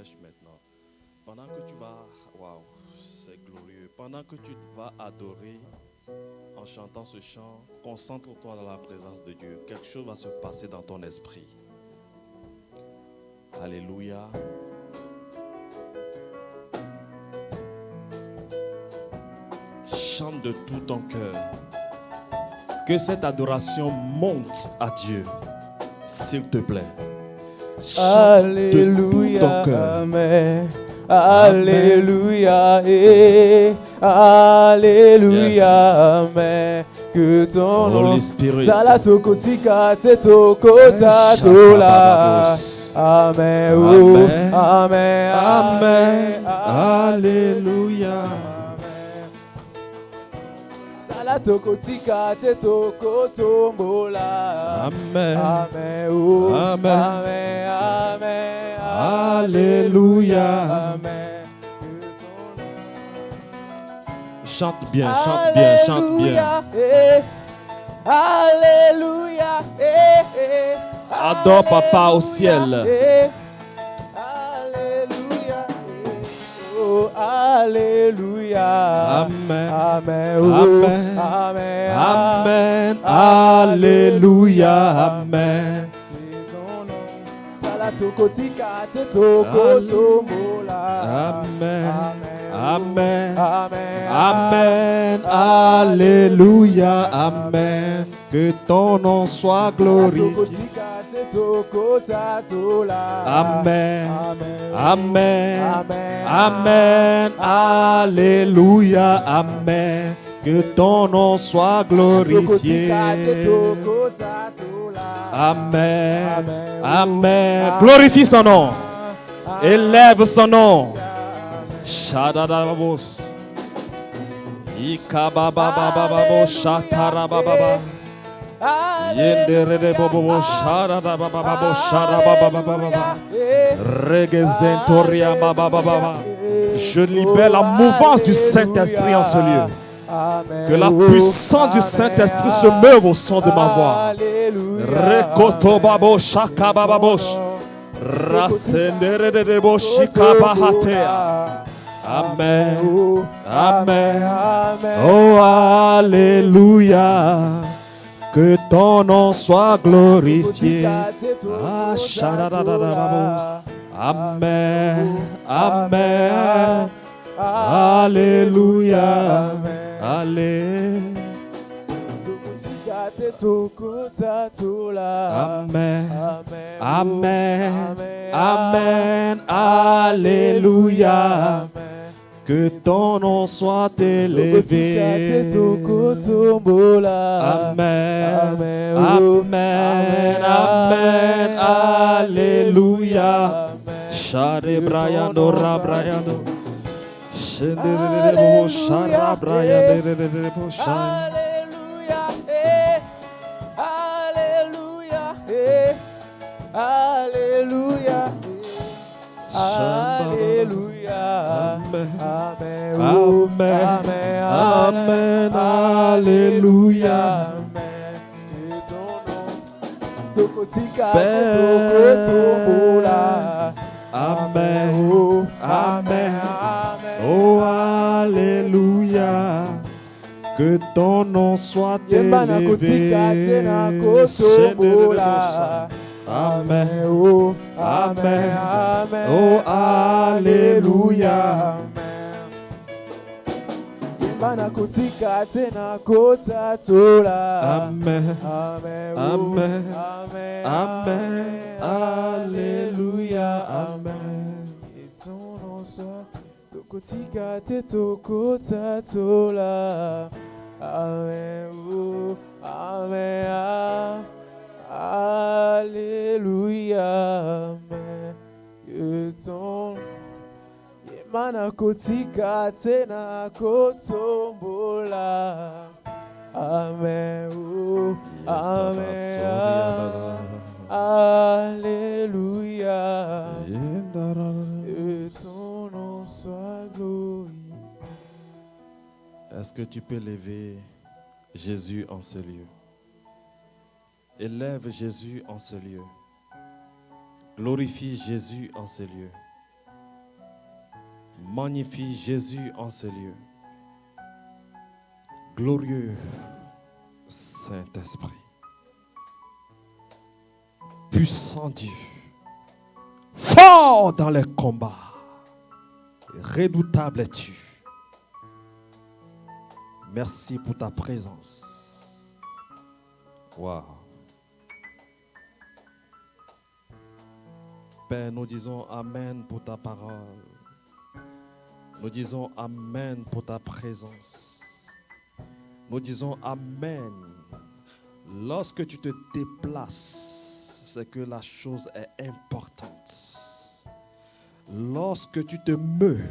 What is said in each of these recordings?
prêche maintenant. Pendant que tu vas, waouh, c'est glorieux. Pendant que tu vas adorer en chantant ce chant, concentre-toi dans la présence de Dieu. Quelque chose va se passer dans ton esprit. Alléluia. Chante de tout ton cœur. Que cette adoration monte à Dieu, s'il te plaît. Chante de tout ton cœur. Amen. Alléluia, Alléluia, Yes. Amen. Que ton nom, Holy Spirit. Talatoko tika tetoko tatola. Amen, oh, Amen. Amen, Amen. Amen. Alléluia. Talatoko tika tetoko tombola. Amen. Amen, oh, Amen. Amen, Amen, Alléluia. Amen. Chante bien, chante bien, chante bien. Alléluia. Adore Papa au ciel. Alléluia. Oh, Alléluia. Amen. Amen. Oh, Amen. Amen. Amen. Alléluia. Amen. Talatokotika tetoko tombola. Amen. Amen. Amen. Amen. Amen. Alléluia. Amen. Que ton nom soit glorifié. Talatokotika tetoko tatola. Amen. Amen. Amen. Amen. Amen. Alléluia. Amen. Que ton nom soit glorifié. Talatokotika tetoko tatola. Amen. Amen. Glorifie son nom. Élève son nom. Shadadabos. Ikabababababo shatarabababa. Yenderebobo sharadabababo sharababababa. Regezentoria babababa. Je libère la mouvance du Saint-Esprit en ce lieu. Que la puissance du Saint-Esprit se meuve au son de ma voix. Rekotobabo shakabababosh. Rasenderedebo shikabahatea. Amen. Amen. Oh, Alléluia. Que ton nom soit glorifié. Ah, shadadadadabos. Amen. Amen. Alléluia. Alléluia. Amen. Amen. Amen. Alléluia. Que ton nom soit élevé. Amen. Amen. Amen. Alléluia. Shade Briando Rabriando. Shenderebo Shara Briando Shara. Alléluia. Alléluia. Amen. Amen. Amen. Amen. Alléluia. Amen. Et ton nom, Tokotika, Tokotomola. Amen. Amen. Oh, Oh, Alléluia. Que ton nom soit élevé. Amen. Oh, Amen. Amen. Oh, Alléluia. Banakutika tena kota tola. Amen. Amen. Amen. Amen. Amen. Alléluia. Amen. Et ton nom soit Tokotika te tokota tola. Amen. Oh, Amen. Alléluia. Amen. Que ton Manakotika tena kotombola. Amen. Oh, Amen. Alléluia. Que ton nom soit glorifié. Est-ce que tu peux lever Jésus en ce lieu? Élève Jésus en ce lieu. Glorifie Jésus en ce lieu. Magnifie Jésus en ces lieux. Glorieux Saint-Esprit. Puissant Dieu. Fort dans les combats. Redoutable es-tu. Merci pour ta présence. Wow. Père, nous disons Amen pour ta parole. Nous disons Amen pour ta présence. Nous disons Amen. Lorsque tu te déplaces, c'est que la chose est importante. Lorsque tu te meus,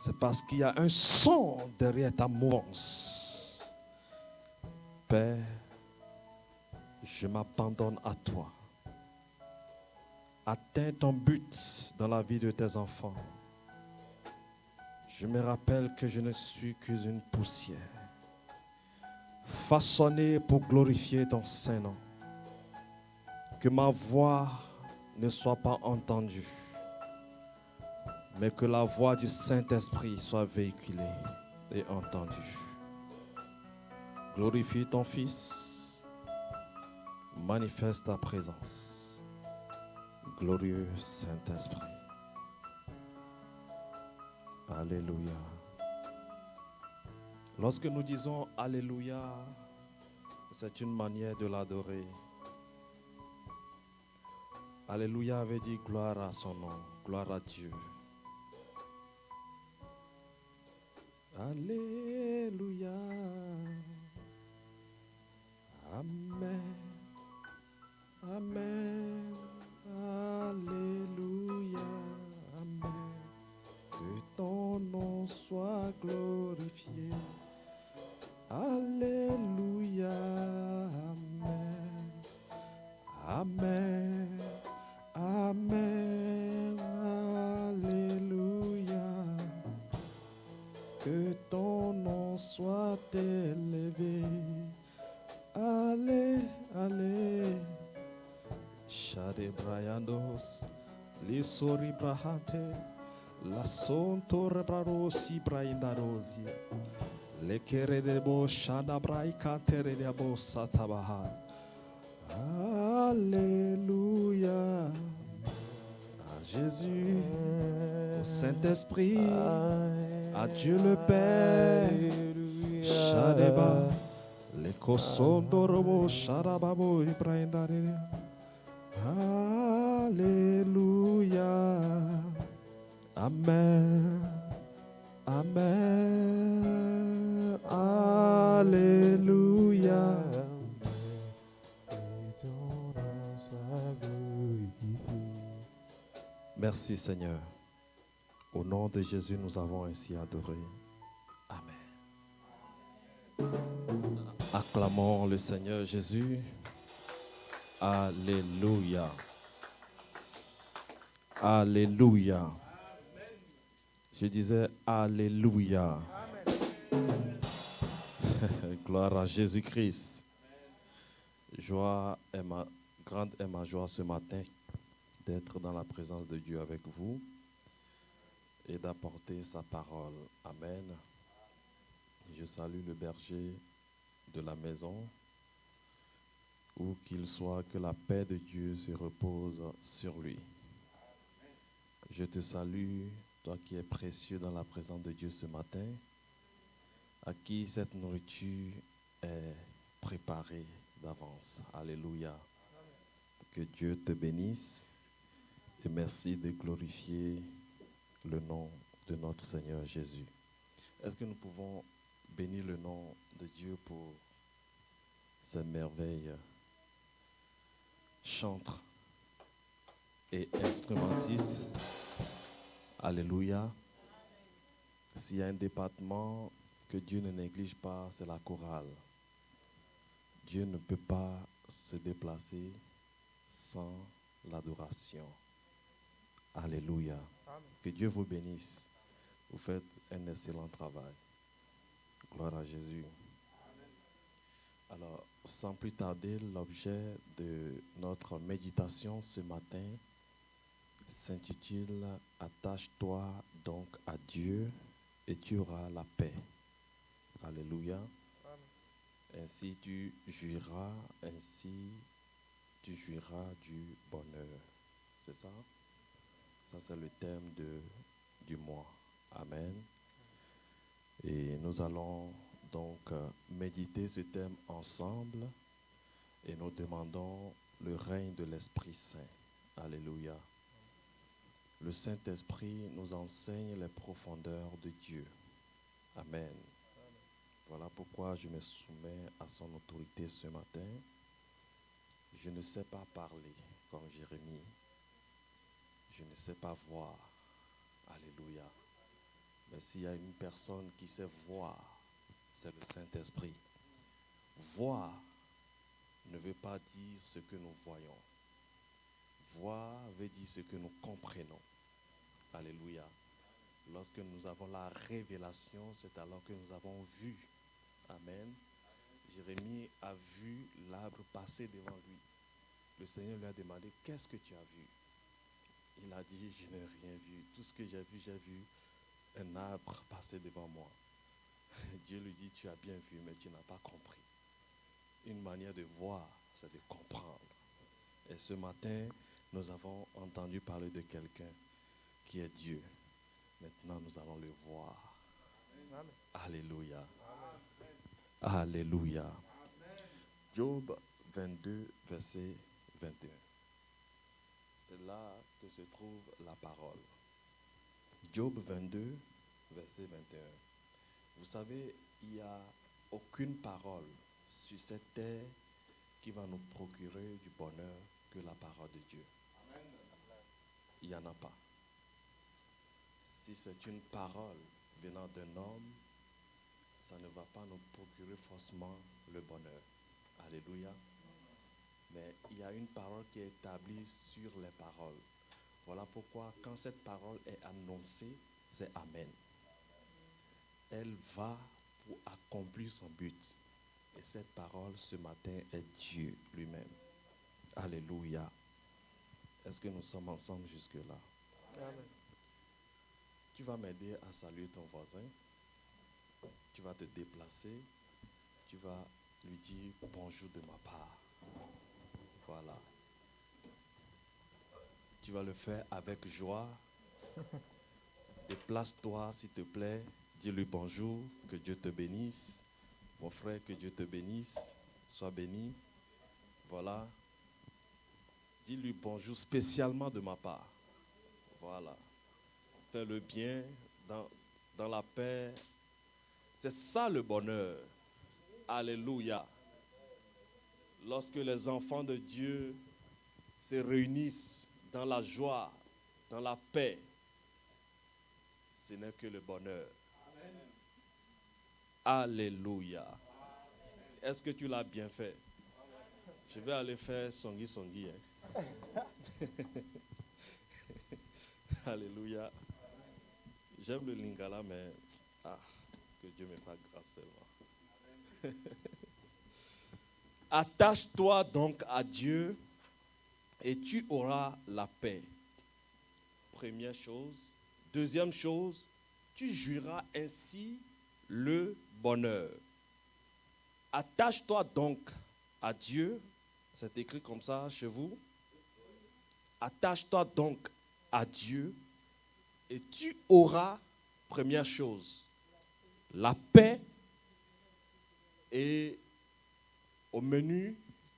c'est parce qu'il y a un son derrière ta mouvance. Père, je m'abandonne à toi. Atteins ton but dans la vie de tes enfants. Je me rappelle que je ne suis qu'une poussière, façonnée pour glorifier ton Saint-Nom. Que ma voix ne soit pas entendue, mais que la voix du Saint-Esprit soit véhiculée et entendue. Glorifie ton Fils, manifeste ta présence. Glorieux Saint-Esprit. Alléluia. Lorsque nous disons Alléluia, c'est une manière de l'adorer. Alléluia veut dire gloire à son nom, gloire à Dieu. Alléluia. Amen. Amen. Alléluia. Amen. Que ton nom soit glorifié. Alléluia. Amen. Amen. Amen. Alléluia. Que ton nom soit élevé. Allez, allez. Shade Brayandos, Lisori Brahante, La Sonto Rebrarosi Braindarosi, Le Keredebo Shada Braikatere de Satabaha. Alléluia. À Jésus, au Saint-Esprit, à Dieu le Père, Shadeba, Le Kosondorobo Shadababo Ibrahindare. Alléluia. Amen. Amen. Alléluia. Merci Seigneur. Au nom de Jésus, nous avons ainsi adoré. Amen. Acclamons le Seigneur Jésus. Alléluia. Alléluia. Je disais Alléluia. Gloire à Jésus-Christ. Grande est ma joie ce matin d'être dans la présence de Dieu avec vous et d'apporter sa parole. Amen. Je salue le berger de la maison. Où qu'il soit, que la paix de Dieu se repose sur lui. Je te salue, toi qui es précieux dans la présence de Dieu ce matin, à qui cette nourriture est préparée d'avance. Alléluia. Que Dieu te bénisse et merci de glorifier le nom de notre Seigneur Jésus. Est-ce que nous pouvons bénir le nom de Dieu pour ces merveilles? Chantres et instrumentistes. Alléluia. S'il y a un département que Dieu ne néglige pas, c'est la chorale. Dieu ne peut pas se déplacer sans l'adoration. Alléluia. Amen. Que Dieu vous bénisse. Vous faites un excellent travail. Gloire à Jésus. Alors, sans plus tarder, l'objet de notre méditation ce matin s'intitule « Attache-toi donc à Dieu et tu auras la paix ». Alléluia. Ainsi tu jouiras du bonheur. C'est ça? Ça, c'est le thème du mois. Amen. Et nous allons donc méditer ce thème ensemble et nous demandons le règne de l'Esprit Saint. Alléluia. Le Saint-Esprit nous enseigne les profondeurs de Dieu. Amen. Voilà pourquoi je me soumets à son autorité ce matin. Je ne sais pas parler comme Jérémie. Je ne sais pas voir. Alléluia. Mais s'il y a une personne qui sait voir, c'est le Saint-Esprit. Voir ne veut pas dire ce que nous voyons. Voir veut dire ce que nous comprenons. Alléluia. Lorsque nous avons la révélation, c'est alors que nous avons vu. Amen. Jérémie a vu l'arbre passer devant lui. Le Seigneur lui a demandé, qu'est-ce que tu as vu? Il a dit, je n'ai rien vu. Tout ce que j'ai vu un arbre passer devant moi. Dieu lui dit, tu as bien vu, mais tu n'as pas compris. Une manière de voir, c'est de comprendre. Et ce matin, nous avons entendu parler de quelqu'un qui est Dieu. Maintenant, nous allons le voir. Amen. Alléluia. Amen. Alléluia. Amen. Job 22, verset 21. C'est là que se trouve la parole. Job 22, verset 21. Vous savez, il n'y a aucune parole sur cette terre qui va nous procurer du bonheur que la parole de Dieu. Amen. Il n'y en a pas. Si c'est une parole venant d'un homme, ça ne va pas nous procurer forcément le bonheur. Alléluia. Mais il y a une parole qui est établie sur les paroles. Voilà pourquoi quand cette parole est annoncée, c'est Amen. Elle va pour accomplir son but. Et cette parole ce matin est Dieu lui-même. Alléluia. Est-ce que nous sommes ensemble jusque-là? Amen. Tu vas m'aider à saluer ton voisin. Tu vas te déplacer. Tu vas lui dire bonjour de ma part. Voilà. Tu vas le faire avec joie. Déplace-toi, s'il te plaît. Dis-lui bonjour. Que Dieu te bénisse. Mon frère, que Dieu te bénisse. Sois béni. Voilà. Dis-lui bonjour spécialement de ma part. Voilà. Fais le bien dans la paix. C'est ça le bonheur. Alléluia. Lorsque les enfants de Dieu se réunissent dans la joie, dans la paix, ce n'est que le bonheur. Amen. Alléluia. Est-ce que tu l'as bien fait? Je vais aller faire songi. Hein. Alléluia. J'aime le lingala, mais que Dieu me fasse grâce seulement. Attache-toi donc à Dieu et tu auras la paix. Première chose. Deuxième chose, tu jouiras ainsi le bonheur. Attache-toi donc à Dieu. C'est écrit comme ça chez vous. Attache-toi donc à Dieu et tu auras, première chose, la paix et au menu,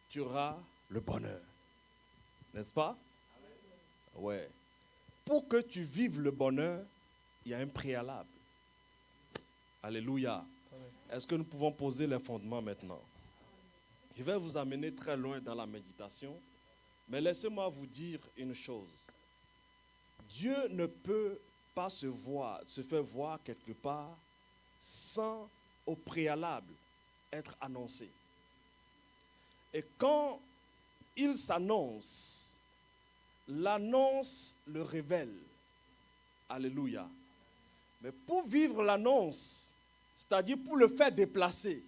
tu auras le bonheur. N'est-ce pas? Ouais. Pour que tu vives le bonheur, il y a un préalable. Alléluia. Est-ce que nous pouvons poser les fondements maintenant? Je vais vous amener très loin dans la méditation, mais laissez-moi vous dire une chose. Dieu ne peut pas se faire voir quelque part sans au préalable être annoncé. Et quand il s'annonce, l'annonce le révèle. Alléluia. Mais pour vivre l'annonce, c'est-à-dire pour le faire déplacer,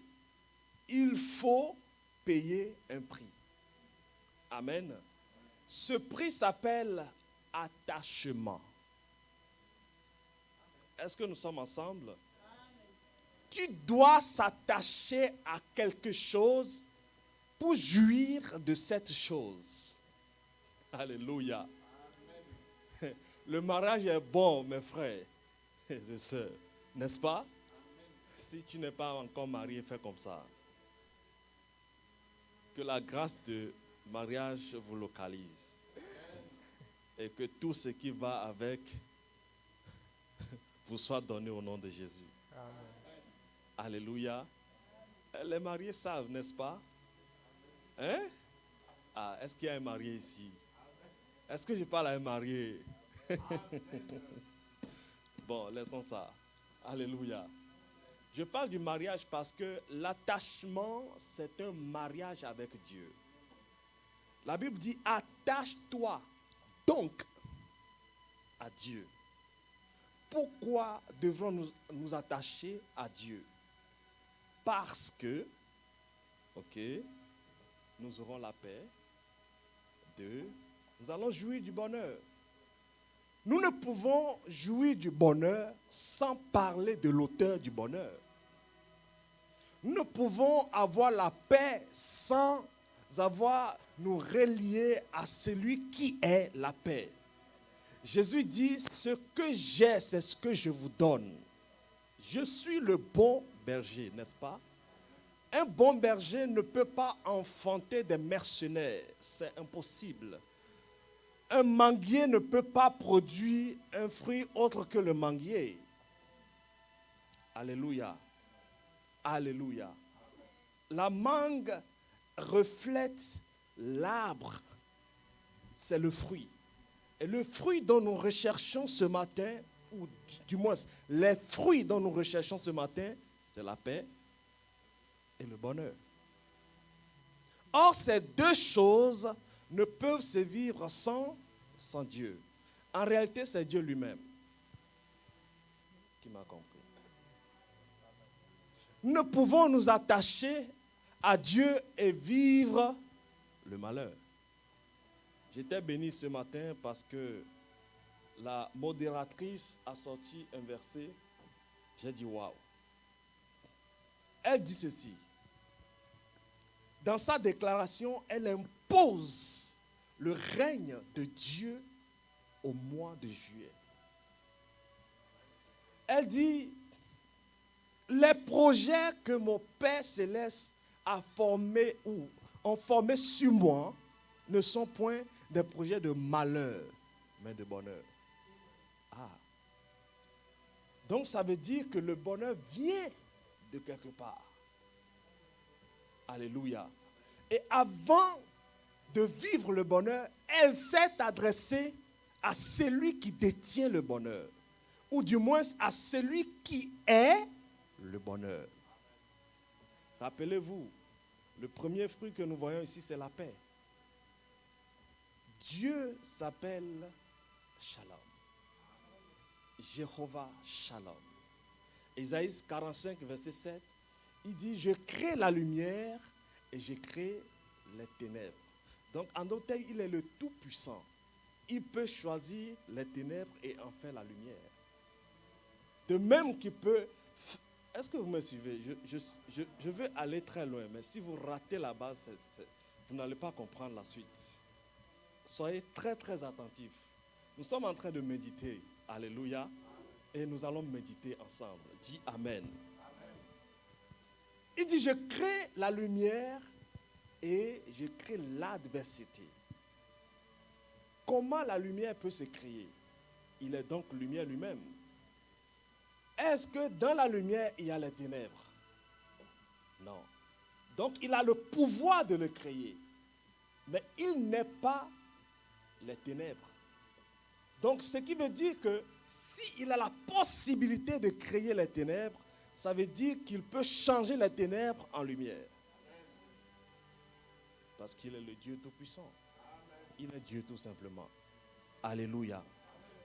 il faut payer un prix. Amen. Ce prix s'appelle attachement. Est-ce que nous sommes ensemble? Tu dois s'attacher à quelque chose pour jouir de cette chose. Alléluia. Le mariage est bon, mes frères et sœurs, n'est-ce pas? Si tu n'es pas encore marié, fais comme ça. Que la grâce de mariage vous localise. Et que tout ce qui va avec vous soit donné au nom de Jésus. Amen. Alléluia. Les mariés savent, n'est-ce pas? Hein? Ah, est-ce qu'il y a un marié ici? Est-ce que je parle à un marié? Bon, laissons ça. Alléluia. Je parle du mariage parce que l'attachement, c'est un mariage avec Dieu. La Bible dit, attache-toi donc à Dieu. Pourquoi devrons-nous nous attacher à Dieu? Parce que, nous aurons la paix. 2, nous allons jouir du bonheur. Nous ne pouvons jouir du bonheur sans parler de l'auteur du bonheur. Nous ne pouvons avoir la paix sans nous relier à celui qui est la paix. Jésus dit, ce que j'ai, c'est ce que je vous donne. Je suis le bon berger, n'est-ce pas? Un bon berger ne peut pas enfanter des mercenaires, c'est impossible. Un manguier ne peut pas produire un fruit autre que le manguier. Alléluia. Alléluia. La mangue reflète l'arbre. C'est le fruit. Et le fruit dont nous recherchons ce matin, ou du moins les fruits dont nous recherchons ce matin, c'est la paix et le bonheur. Or, ces deux choses ne peuvent se vivre sans Dieu. En réalité, c'est Dieu lui-même qui m'a compris. Nous ne pouvons nous attacher à Dieu et vivre le malheur. J'étais béni ce matin parce que la modératrice a sorti un verset. J'ai dit waouh. Elle dit ceci. Dans sa déclaration, elle impose le règne de Dieu au mois de juillet. Elle dit, les projets que mon Père Céleste a formés ou ont formés sur moi ne sont point des projets de malheur, mais de bonheur. Ah. Donc ça veut dire que le bonheur vient de quelque part. Alléluia. Et avant de vivre le bonheur, elle s'est adressée à celui qui détient le bonheur, ou du moins à celui qui est le bonheur. Rappelez-vous, le premier fruit que nous voyons ici, c'est la paix. Dieu s'appelle Shalom. Jéhovah Shalom. Ésaïe 45, verset 7, il dit, je crée la lumière et je crée les ténèbres. Donc, en d'autres termes, il est le Tout-Puissant. Il peut choisir les ténèbres et en faire la lumière. De même qu'il peut... Est-ce que vous me suivez? Je veux aller très loin, mais si vous ratez la base, vous n'allez pas comprendre la suite. Soyez très, très attentifs. Nous sommes en train de méditer. Alléluia. Et nous allons méditer ensemble. Dis Amen. Il dit, je crée la lumière et je crée l'adversité. Comment la lumière peut se créer? Il est donc lumière lui-même. Est-ce que dans la lumière, il y a les ténèbres? Non. Donc, il a le pouvoir de le créer. Mais il n'est pas les ténèbres. Donc, ce qui veut dire que s'il a la possibilité de créer les ténèbres, ça veut dire qu'il peut changer les ténèbres en lumière. Parce qu'il est le Dieu Tout-Puissant. Il est Dieu tout simplement. Alléluia.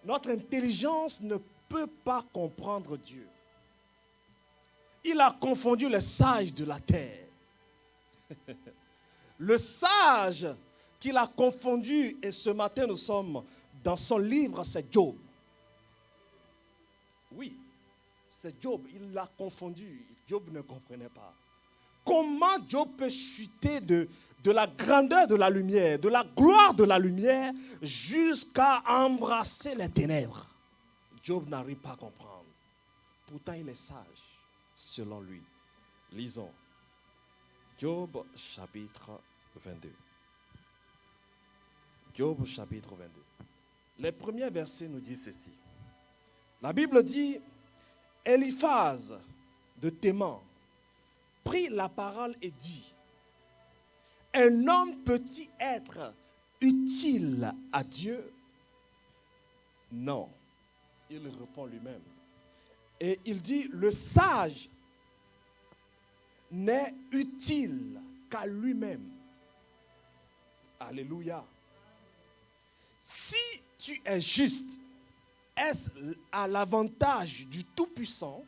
Notre intelligence ne peut pas comprendre Dieu. Il a confondu les sages de la terre. Le sage qu'il a confondu, et ce matin nous sommes dans son livre, c'est Job. Oui, c'est Job. Il l'a confondu. Job ne comprenait pas. Comment Job peut chuter de la grandeur de la lumière, de la gloire de la lumière, jusqu'à embrasser les ténèbres? Job n'arrive pas à comprendre. Pourtant, il est sage, selon lui. Lisons. Job chapitre 22. Job chapitre 22. Les premiers versets nous disent ceci. La Bible dit, Eliphaz de Théman prit la parole et dit, un homme peut-il être utile à Dieu? Non. Il répond lui-même. Et il dit, le sage n'est utile qu'à lui-même. Alléluia. Si tu es juste, est-ce à l'avantage du Tout-Puissant?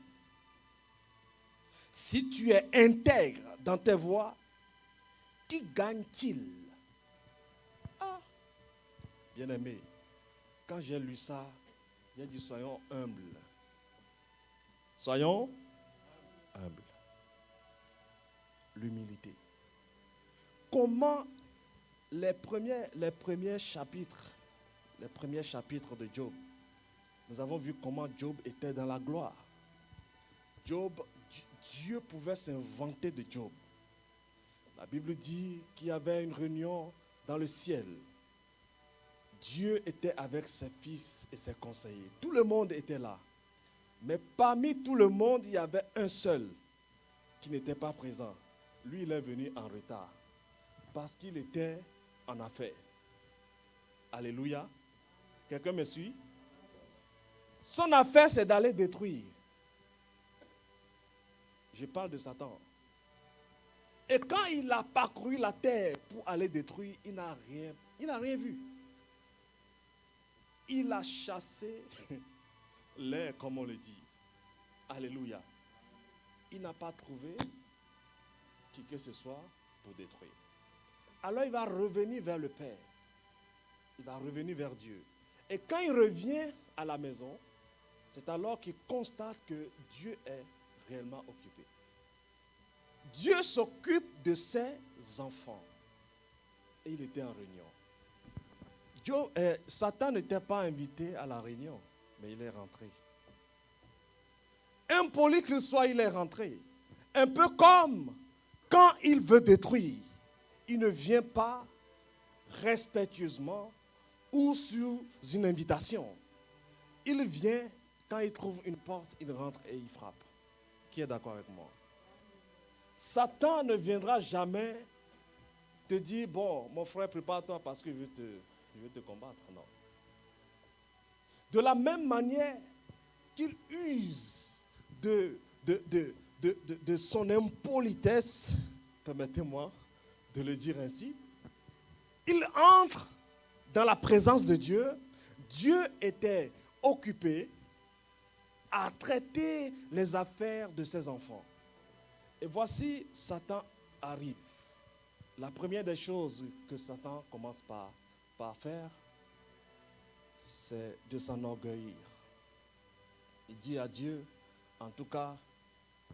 Si tu es intègre dans tes voies, qui gagne-t-il? Ah, bien-aimé, quand j'ai lu ça, j'ai dit soyons humbles. Soyons humbles. L'humilité. Comment les premiers chapitres de Job, nous avons vu comment Job était dans la gloire. Dieu pouvait s'inventer de Job. La Bible dit qu'il y avait une réunion dans le ciel. Dieu était avec ses fils et ses conseillers. Tout le monde était là. Mais parmi tout le monde, il y avait un seul qui n'était pas présent. Lui, il est venu en retard parce qu'il était en affaires. Alléluia. Quelqu'un me suit? Son affaire, c'est d'aller détruire. Je parle de Satan. Et quand il a parcouru la terre pour aller détruire, il n'a rien vu. Il a chassé l'air, comme on le dit. Alléluia. Il n'a pas trouvé qui que ce soit pour détruire. Alors il va revenir vers le Père. Il va revenir vers Dieu. Et quand il revient à la maison, c'est alors qu'il constate que Dieu est réellement occupé. Dieu s'occupe de ses enfants. Et il était en réunion. Satan n'était pas invité à la réunion, mais il est rentré. Impoli qu'il soit, il est rentré. Un peu comme quand il veut détruire, il ne vient pas respectueusement ou sous une invitation. Il vient, quand il trouve une porte, il rentre et il frappe. Qui est d'accord avec moi? Satan ne viendra jamais te dire, bon, mon frère, prépare-toi parce que je vais te combattre. Non. De la même manière qu'il use de son impolitesse, permettez-moi de le dire ainsi, il entre dans la présence de Dieu. Dieu était occupé à traiter les affaires de ses enfants. Et voici, Satan arrive. La première des choses que Satan commence par faire, c'est de s'enorgueillir. Il dit à Dieu, en tout cas,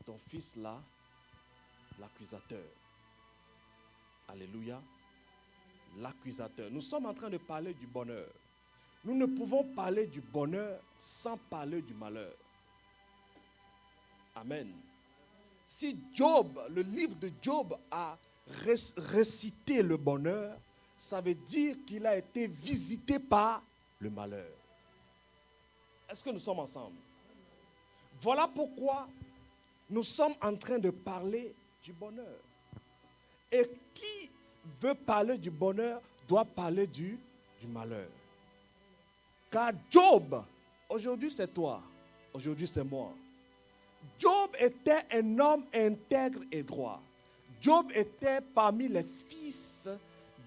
ton fils là, l'accusateur. Alléluia. L'accusateur. Nous sommes en train de parler du bonheur. Nous ne pouvons parler du bonheur sans parler du malheur. Amen. Si Job, le livre de Job a récité le bonheur, ça veut dire qu'il a été visité par le malheur. Est-ce que nous sommes ensemble? Voilà pourquoi nous sommes en train de parler du bonheur. Et qui veut parler du bonheur doit parler du malheur. Car Job, aujourd'hui c'est toi, aujourd'hui c'est moi. Job était un homme intègre et droit. Job était parmi les fils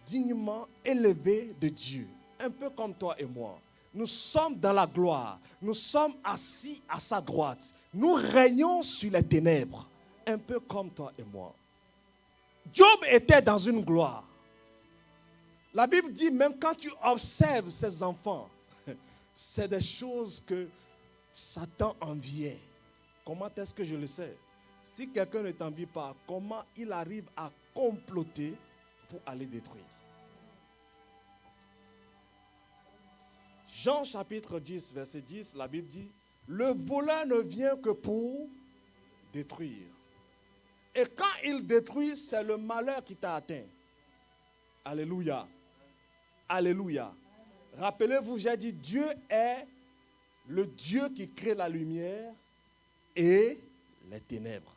dignement élevés de Dieu. Un peu comme toi et moi. Nous sommes dans la gloire. Nous sommes assis à sa droite. Nous régnons sur les ténèbres. Un peu comme toi et moi. Job était dans une gloire. La Bible dit, même quand tu observes ses enfants, c'est des choses que Satan enviait. Comment est-ce que je le sais? Si quelqu'un ne t'envie pas, comment il arrive à comploter pour aller détruire? Jean chapitre 10, verset 10, la Bible dit, le voleur ne vient que pour détruire. Et quand il détruit, c'est le malheur qui t'a atteint. Alléluia. Alléluia. Rappelez-vous, j'ai dit, Dieu est le Dieu qui crée la lumière et les ténèbres.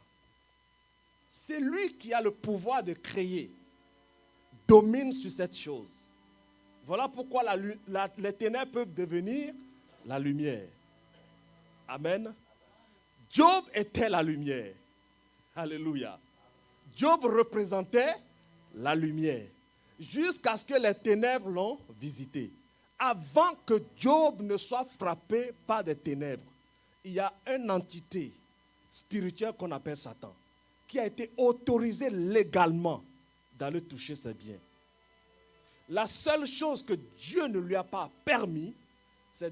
C'est lui qui a le pouvoir de créer, domine sur cette chose. Voilà pourquoi les ténèbres peuvent devenir la lumière. Amen. Job était la lumière. Alléluia. Job représentait la lumière jusqu'à ce que les ténèbres l'ont visité. Avant que Job ne soit frappé par des ténèbres, il y a une entité spirituelle qu'on appelle Satan qui a été autorisée légalement d'aller toucher ses biens. La seule chose que Dieu ne lui a pas permis, c'est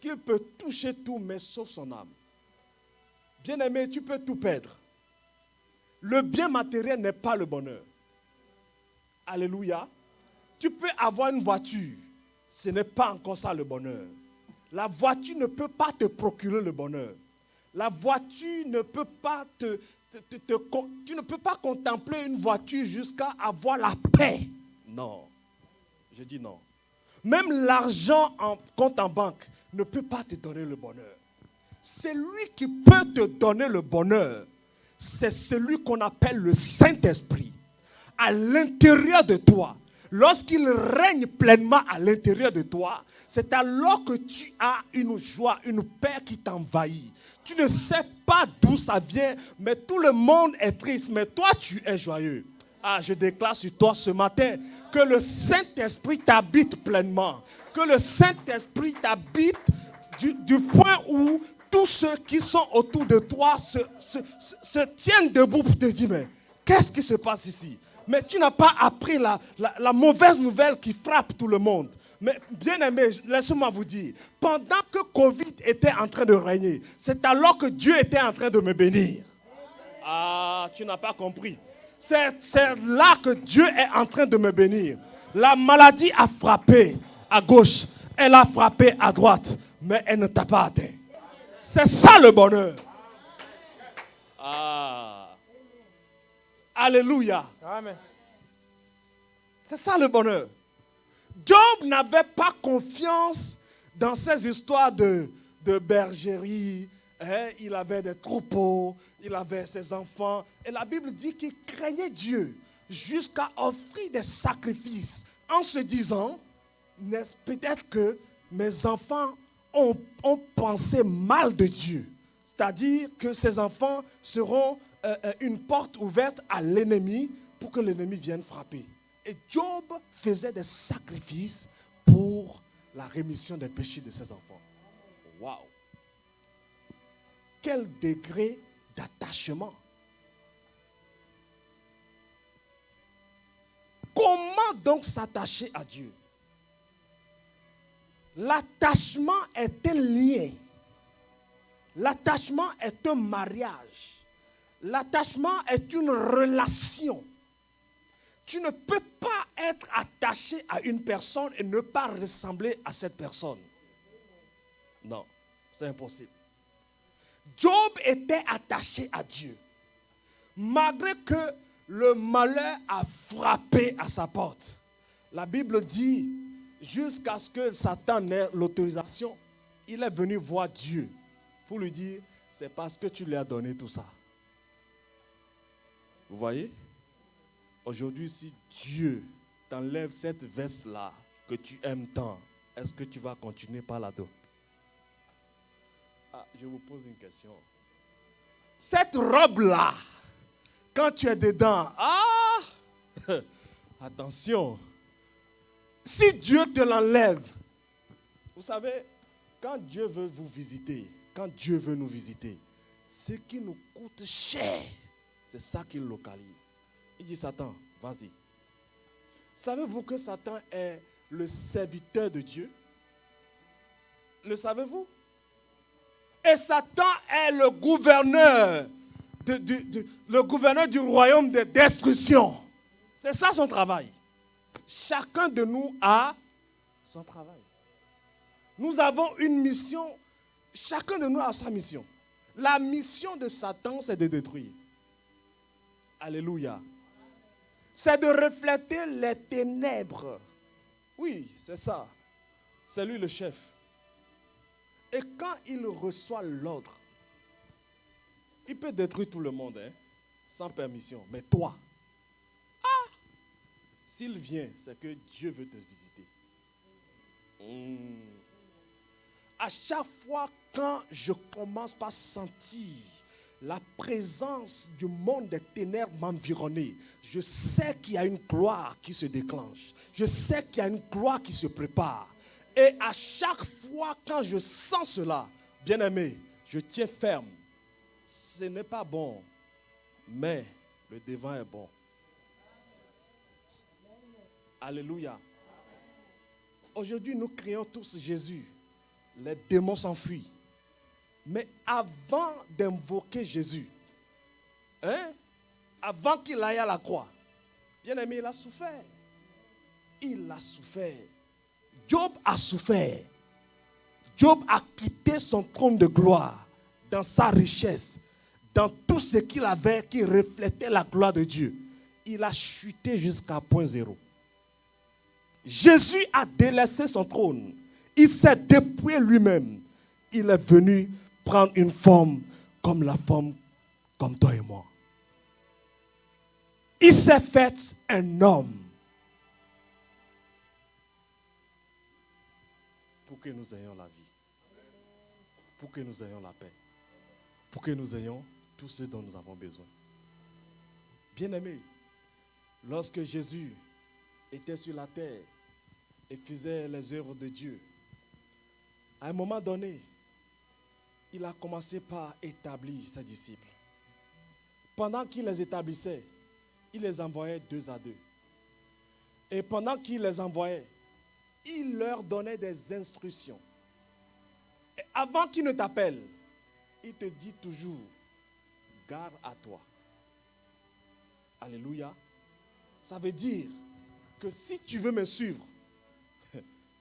qu'il peut toucher tout, mais sauf son âme. Bien-aimé, tu peux tout perdre. Le bien matériel n'est pas le bonheur. Alléluia. Tu peux avoir une voiture, ce n'est pas encore ça le bonheur. La voiture ne peut pas te procurer le bonheur. La voiture ne peut pas tu ne peux pas contempler une voiture jusqu'à avoir la paix. Non. Je dis non. Même l'argent en compte en banque ne peut pas te donner le bonheur. C'est lui qui peut te donner le bonheur. C'est celui qu'on appelle le Saint-Esprit. À l'intérieur de toi. Lorsqu'il règne pleinement à l'intérieur de toi, c'est alors que tu as une joie, une paix qui t'envahit. Tu ne sais pas d'où ça vient, mais tout le monde est triste, mais toi tu es joyeux. Ah, je déclare sur toi ce matin que le Saint-Esprit t'habite pleinement. Que le Saint-Esprit t'habite du point où tous ceux qui sont autour de toi se tiennent debout pour te dire, mais qu'est-ce qui se passe ici? Mais tu n'as pas appris la mauvaise nouvelle qui frappe tout le monde. Mais bien aimé, laissez-moi vous dire, pendant que Covid était en train de régner, c'est alors que Dieu était en train de me bénir. Ah, tu n'as pas compris. C'est là que Dieu est en train de me bénir. La maladie a frappé à gauche, elle a frappé à droite, mais elle ne t'a pas atteint. C'est ça le bonheur. Ah. Alléluia. Amen. C'est ça le bonheur. Job n'avait pas confiance dans ces histoires de bergerie. Il avait des troupeaux, il avait ses enfants. Et la Bible dit qu'il craignait Dieu jusqu'à offrir des sacrifices en se disant, peut-être que mes enfants ont pensé mal de Dieu. C'est-à-dire que ces enfants seront une porte ouverte à l'ennemi pour que l'ennemi vienne frapper. Et Job faisait des sacrifices pour la rémission des péchés de ses enfants. Waouh! Quel degré d'attachement! Comment donc s'attacher à Dieu? L'attachement est un lien. L'attachement est un mariage. L'attachement est une relation. Tu ne peux pas être attaché à une personne et ne pas ressembler à cette personne. Non, c'est impossible. Job était attaché à Dieu. Malgré que le malheur a frappé à sa porte. La Bible dit, jusqu'à ce que Satan ait l'autorisation, il est venu voir Dieu pour lui dire, c'est parce que tu lui as donné tout ça. Vous voyez? Aujourd'hui, si Dieu t'enlève cette veste-là que tu aimes tant, est-ce que tu vas continuer par là-dedans? Ah, je vous pose une question. Cette robe-là, quand tu es dedans, attention, si Dieu te l'enlève, vous savez, quand Dieu veut vous visiter, quand Dieu veut nous visiter, ce qui nous coûte cher, c'est ça qu'il localise. Il dit, Satan, vas-y. Savez-vous que Satan est le serviteur de Dieu? Le savez-vous? Et Satan est le gouverneur, le gouverneur du royaume de destruction. C'est ça son travail. Chacun de nous a son travail. Nous avons une mission. Chacun de nous a sa mission. La mission de Satan, c'est de détruire. Alléluia. C'est de refléter les ténèbres. Oui, c'est ça. C'est lui le chef. Et quand il reçoit l'ordre, il peut détruire tout le monde, sans permission. Mais toi, s'il vient, c'est que Dieu veut te visiter. À chaque fois quand je commence par sentir la présence du monde des ténèbres m'environner, je sais qu'il y a une gloire qui se déclenche. Je sais qu'il y a une gloire qui se prépare. Et à chaque fois quand je sens cela, bien-aimé, je tiens ferme. Ce n'est pas bon, mais le devant est bon. Alléluia. Aujourd'hui, nous crions tous Jésus. Les démons s'enfuient. Mais avant d'invoquer Jésus, avant qu'il aille à la croix, bien-aimé, il a souffert. Il a souffert. Job a souffert. Job a quitté son trône de gloire dans sa richesse, dans tout ce qu'il avait qui reflétait la gloire de Dieu. Il a chuté jusqu'à point zéro. Jésus a délaissé son trône. Il s'est dépouillé lui-même. Il est venu prendre une forme comme la forme comme toi et moi. Il s'est fait un homme pour que nous ayons la vie, pour que nous ayons la paix, pour que nous ayons tout ce dont nous avons besoin. Bien-aimés, lorsque Jésus était sur la terre et faisait les œuvres de Dieu, à un moment donné, il a commencé par établir ses disciples. Pendant qu'il les établissait, il les envoyait 2 à 2. Et pendant qu'il les envoyait, il leur donnait des instructions. Et avant qu'il ne t'appelle, il te dit toujours, garde à toi. Alléluia. Ça veut dire que si tu veux me suivre,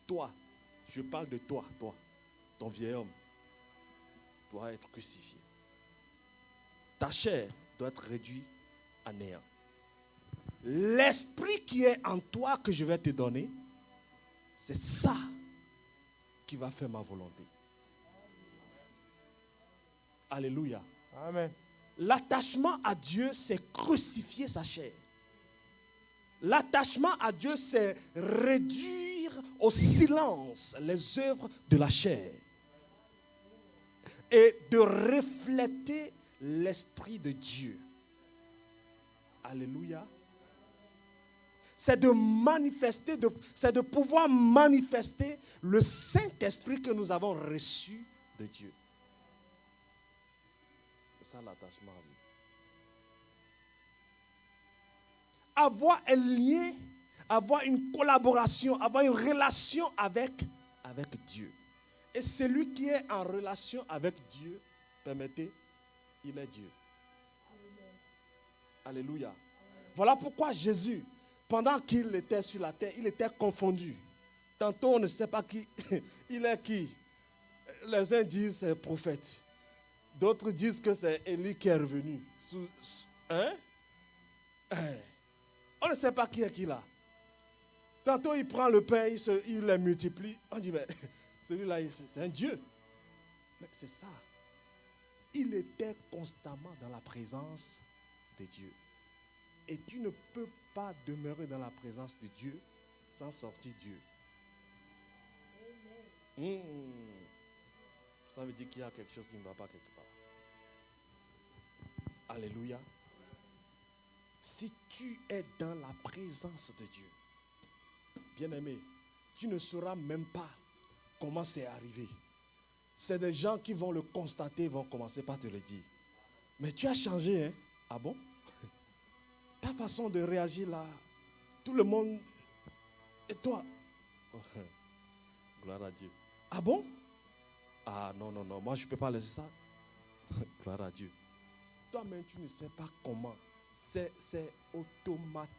toi, je parle de toi, ton vieil homme, doit être crucifié. Ta chair doit être réduite à néant. L'esprit qui est en toi que je vais te donner, c'est ça qui va faire ma volonté. Alléluia. Amen. L'attachement à Dieu, c'est crucifier sa chair. L'attachement à Dieu, c'est réduire au silence les œuvres de la chair et de refléter l'Esprit de Dieu. Alléluia. C'est de manifester, c'est de pouvoir manifester le Saint-Esprit que nous avons reçu de Dieu. C'est ça l'attachement à lui. Avoir un lien, avoir une collaboration, avoir une relation avec Dieu. Et celui qui est en relation avec Dieu, permettez, il est Dieu. Alléluia. Voilà pourquoi Jésus, pendant qu'il était sur la terre, il était confondu. Tantôt on ne sait pas qui, il est qui. Les uns disent c'est prophète. D'autres disent que c'est Élie qui est revenu. On ne sait pas qui est qui là. Tantôt il prend le pain, il les multiplie. On dit, mais celui-là, c'est un Dieu. Mais c'est ça. Il était constamment dans la présence de Dieu. Et tu ne peux pas demeurer dans la présence de Dieu sans sortir Dieu. Ça veut dire qu'il y a quelque chose qui ne va pas quelque part. Alléluia. Si tu es dans la présence de Dieu, bien-aimé, tu ne sauras même pas comment c'est arrivé. C'est des gens qui vont le constater, vont commencer par te le dire. Mais tu as changé, hein? Ah bon? Ta façon de réagir là, tout le monde, et toi? Gloire à Dieu. Ah bon? Ah non, non, non, moi je ne peux pas laisser ça. Gloire à Dieu. Toi-même, tu ne sais pas comment. C'est automatique.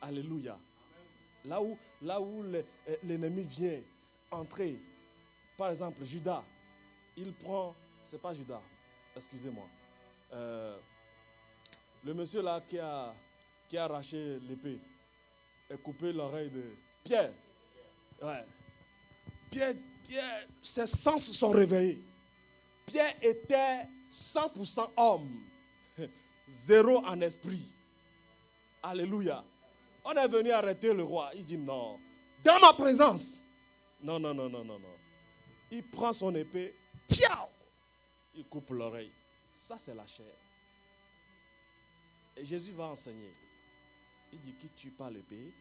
Alléluia. Là où l'ennemi vient entrer, par exemple, Judas, il prend, c'est pas Judas, excusez-moi, le monsieur là qui a arraché l'épée et coupé l'oreille de Pierre. Ouais. Pierre, ses sens sont réveillés. Pierre était 100% homme, zéro en esprit. Alléluia. On est venu arrêter le roi. Il dit non. Dans ma présence. Non, non, non, non, non, non. Il prend son épée. Piao! Il coupe l'oreille. Ça, c'est la chair. Et Jésus va enseigner. Il dit qui tue pas l'épée,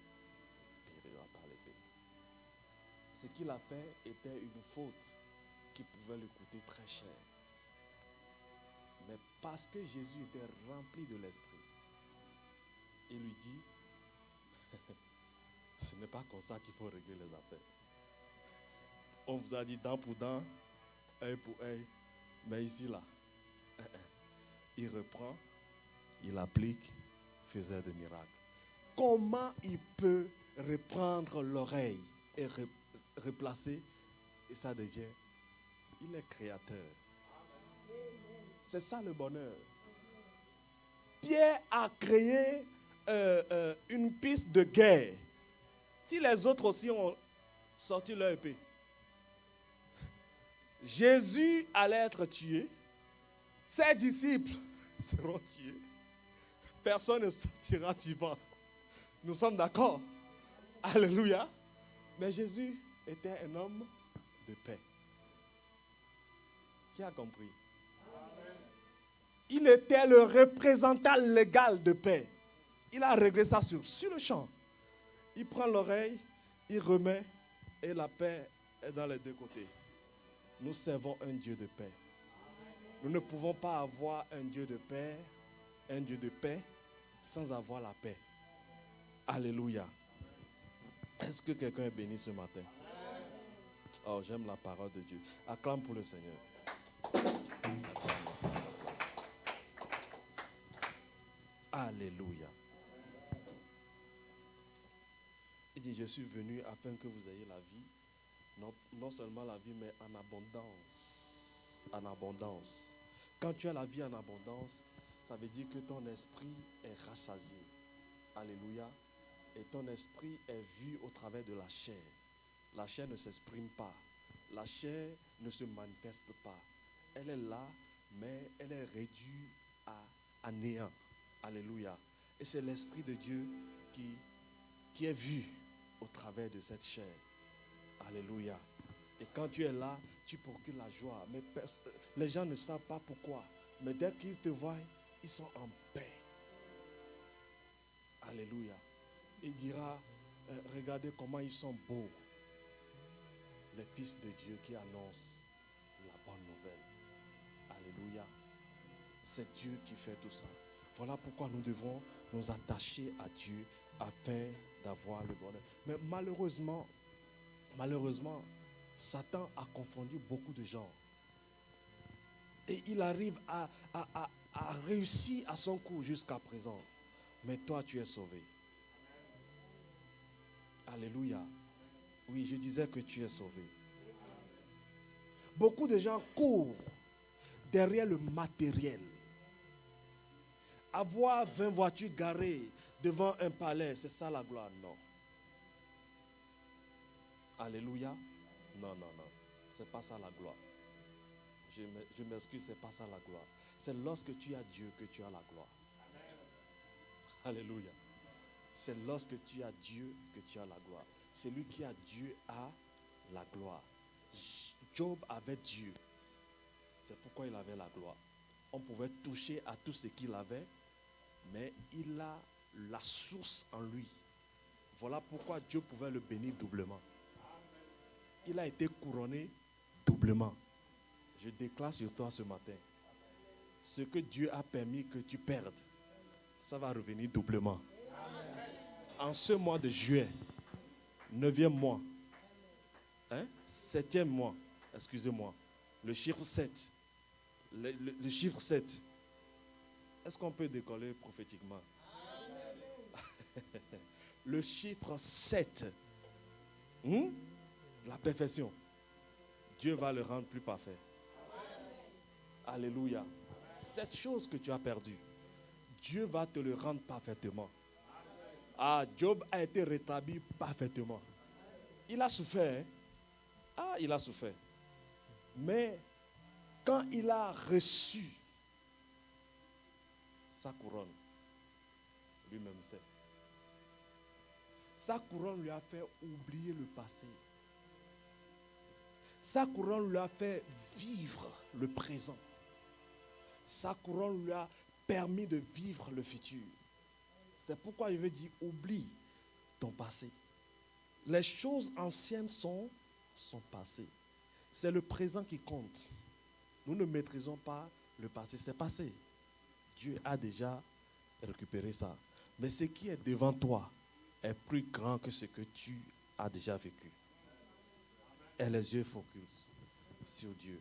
périra par l'épée. Ce qu'il a fait était une faute qui pouvait lui coûter très cher. Mais parce que Jésus était rempli de l'esprit, il lui dit ce n'est pas comme ça qu'il faut régler les affaires. On vous a dit dent pour dent, œil pour œil, mais ici là, il reprend, il applique, faisait des miracles. Comment il peut reprendre l'oreille et replacer, et ça devient, il est créateur. C'est ça le bonheur. Pierre a créé une piste de guerre. Si les autres aussi ont sorti leur épée, Jésus allait être tué, ses disciples seront tués, personne ne sortira vivant. Nous sommes d'accord? Alléluia. Mais Jésus était un homme de paix. Qui a compris? Il était le représentant légal de paix. Il a réglé ça sur le champ. Il prend l'oreille, il remet et la paix est dans les deux côtés. Nous servons un Dieu de paix. Nous ne pouvons pas avoir un Dieu de paix sans avoir la paix. Alléluia. Est-ce que quelqu'un est béni ce matin? Oh, j'aime la parole de Dieu. Acclame pour le Seigneur. Alléluia. Il dit, je suis venu afin que vous ayez la vie, non seulement la vie, mais en abondance. En abondance. Quand tu as la vie en abondance, ça veut dire que ton esprit est rassasié. Alléluia. Et ton esprit est vu au travers de la chair. La chair ne s'exprime pas. La chair ne se manifeste pas. Elle est là, mais elle est réduite à néant. Alléluia. Et c'est l'Esprit de Dieu qui est vu au travers de cette chair. Alléluia. Et quand tu es là, tu procures la joie. Mais les gens ne savent pas pourquoi. Mais dès qu'ils te voient, ils sont en paix. Alléluia. Il dira, regardez comment ils sont beaux. Les fils de Dieu qui annoncent la bonne nouvelle. Alléluia. C'est Dieu qui fait tout ça. Voilà pourquoi nous devons nous attacher à Dieu afin d'avoir le bonheur. Mais malheureusement, Satan a confondu beaucoup de gens. Et il arrive à réussir à son coup jusqu'à présent. Mais toi, tu es sauvé. Alléluia. Oui, je disais que tu es sauvé. Beaucoup de gens courent derrière le matériel. Avoir 20 voitures garées devant un palais, c'est ça la gloire? Non. Alléluia. Non, non, non. C'est pas ça la gloire. Je m'excuse, c'est pas ça la gloire. C'est lorsque tu as Dieu que tu as la gloire. Alléluia. C'est lorsque tu as Dieu que tu as la gloire. Celui qui a Dieu a la gloire. Job avait Dieu. C'est pourquoi il avait la gloire. On pouvait toucher à tout ce qu'il avait, mais il a la source en lui. Voilà pourquoi Dieu pouvait le bénir doublement. Il a été couronné doublement. Je déclare sur toi ce matin, ce que Dieu a permis que tu perdes, ça va revenir doublement. En ce mois de juillet, 9e mois, septième mois, excusez-moi, le chiffre 7. Le chiffre 7. Est-ce qu'on peut décoller prophétiquement? Le chiffre 7. La perfection. Dieu va le rendre plus parfait. Alléluia. Cette chose que tu as perdue, Dieu va te le rendre parfaitement. Ah, Job a été rétabli parfaitement. Il a souffert. Hein? Ah, il a souffert. Mais quand il a reçu sa couronne, lui-même sait. Sa couronne lui a fait oublier le passé. Sa couronne lui a fait vivre le présent. Sa couronne lui a permis de vivre le futur. C'est pourquoi il veut dire, oublie ton passé. Les choses anciennes sont passées. C'est le présent qui compte. Nous ne maîtrisons pas le passé, c'est passé. Dieu a déjà récupéré ça. Mais ce qui est devant toi est plus grand que ce que tu as déjà vécu. Et les yeux focus sur Dieu.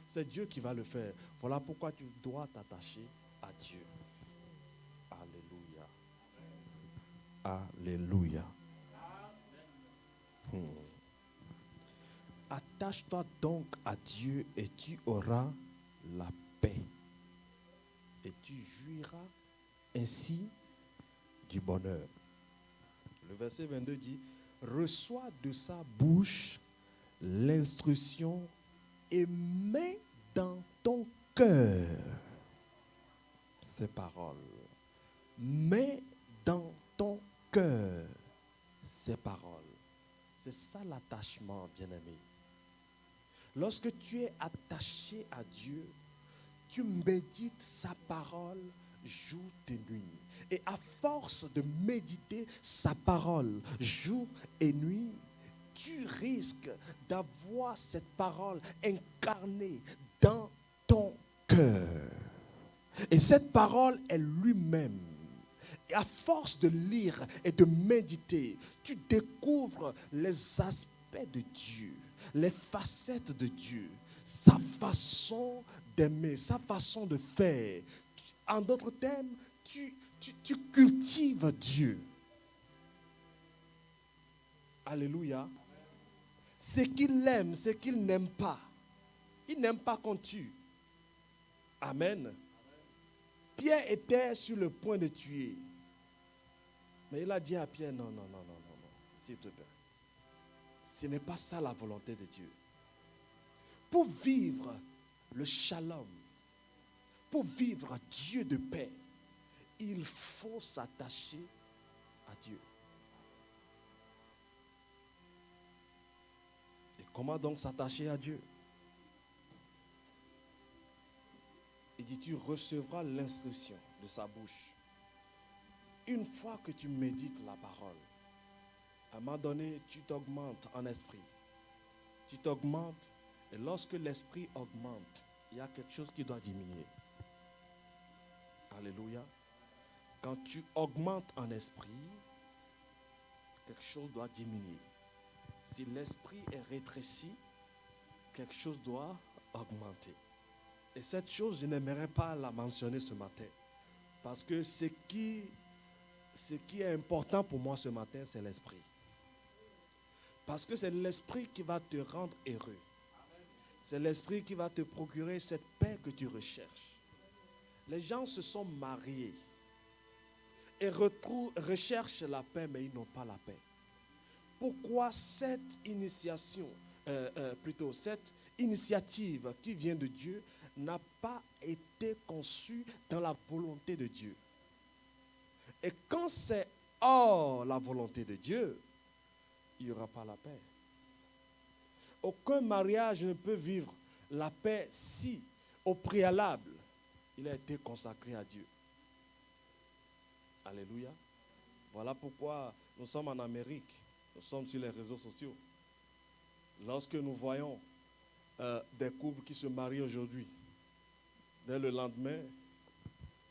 C'est Dieu qui va le faire. Voilà pourquoi tu dois t'attacher à Dieu. Alléluia. Alléluia. Attache-toi donc à Dieu et tu auras la paix. Et tu jouiras ainsi du bonheur. Le verset 22 dit, reçois de sa bouche l'instruction et mets dans ton cœur ces paroles. Mets dans ton cœur ces paroles. C'est ça l'attachement, bien-aimé. Lorsque tu es attaché à Dieu, tu médites sa parole jour et nuit. Et à force de méditer sa parole jour et nuit, tu risques d'avoir cette parole incarnée dans ton cœur. Et cette parole est lui-même. Et à force de lire et de méditer, tu découvres les aspects de Dieu, les facettes de Dieu, sa façon d'aimer, sa façon de faire. En d'autres termes, tu cultives Dieu. Alléluia. Ce qu'il aime, ce qu'il n'aime pas. Il n'aime pas qu'on tue. Amen. Pierre était sur le point de tuer. Mais il a dit à Pierre, non, s'il te plaît. Ce n'est pas ça la volonté de Dieu. Pour vivre le shalom, pour vivre Dieu de paix, il faut s'attacher à Dieu. Et comment donc s'attacher à Dieu? Il dit, tu recevras l'instruction de sa bouche. Une fois que tu médites la parole, à un moment donné, tu t'augmentes en esprit. Tu t'augmentes, et lorsque l'esprit augmente, il y a quelque chose qui doit diminuer. Alléluia. Quand tu augmentes en esprit, quelque chose doit diminuer. Si l'esprit est rétréci, quelque chose doit augmenter. Et cette chose, je n'aimerais pas la mentionner ce matin. Parce que ce qui est important pour moi ce matin, c'est l'esprit. Parce que c'est l'esprit qui va te rendre heureux. C'est l'esprit qui va te procurer cette paix que tu recherches. Les gens se sont mariés et recherchent la paix, mais ils n'ont pas la paix. Pourquoi cette cette initiative qui vient de Dieu n'a pas été conçue dans la volonté de Dieu? Et quand c'est hors la volonté de Dieu, il n'y aura pas la paix. Aucun mariage ne peut vivre la paix si, au préalable, il a été consacré à Dieu. Alléluia. Voilà pourquoi nous sommes en Amérique. Nous sommes sur les réseaux sociaux. Lorsque nous voyons des couples qui se marient aujourd'hui, dès le lendemain,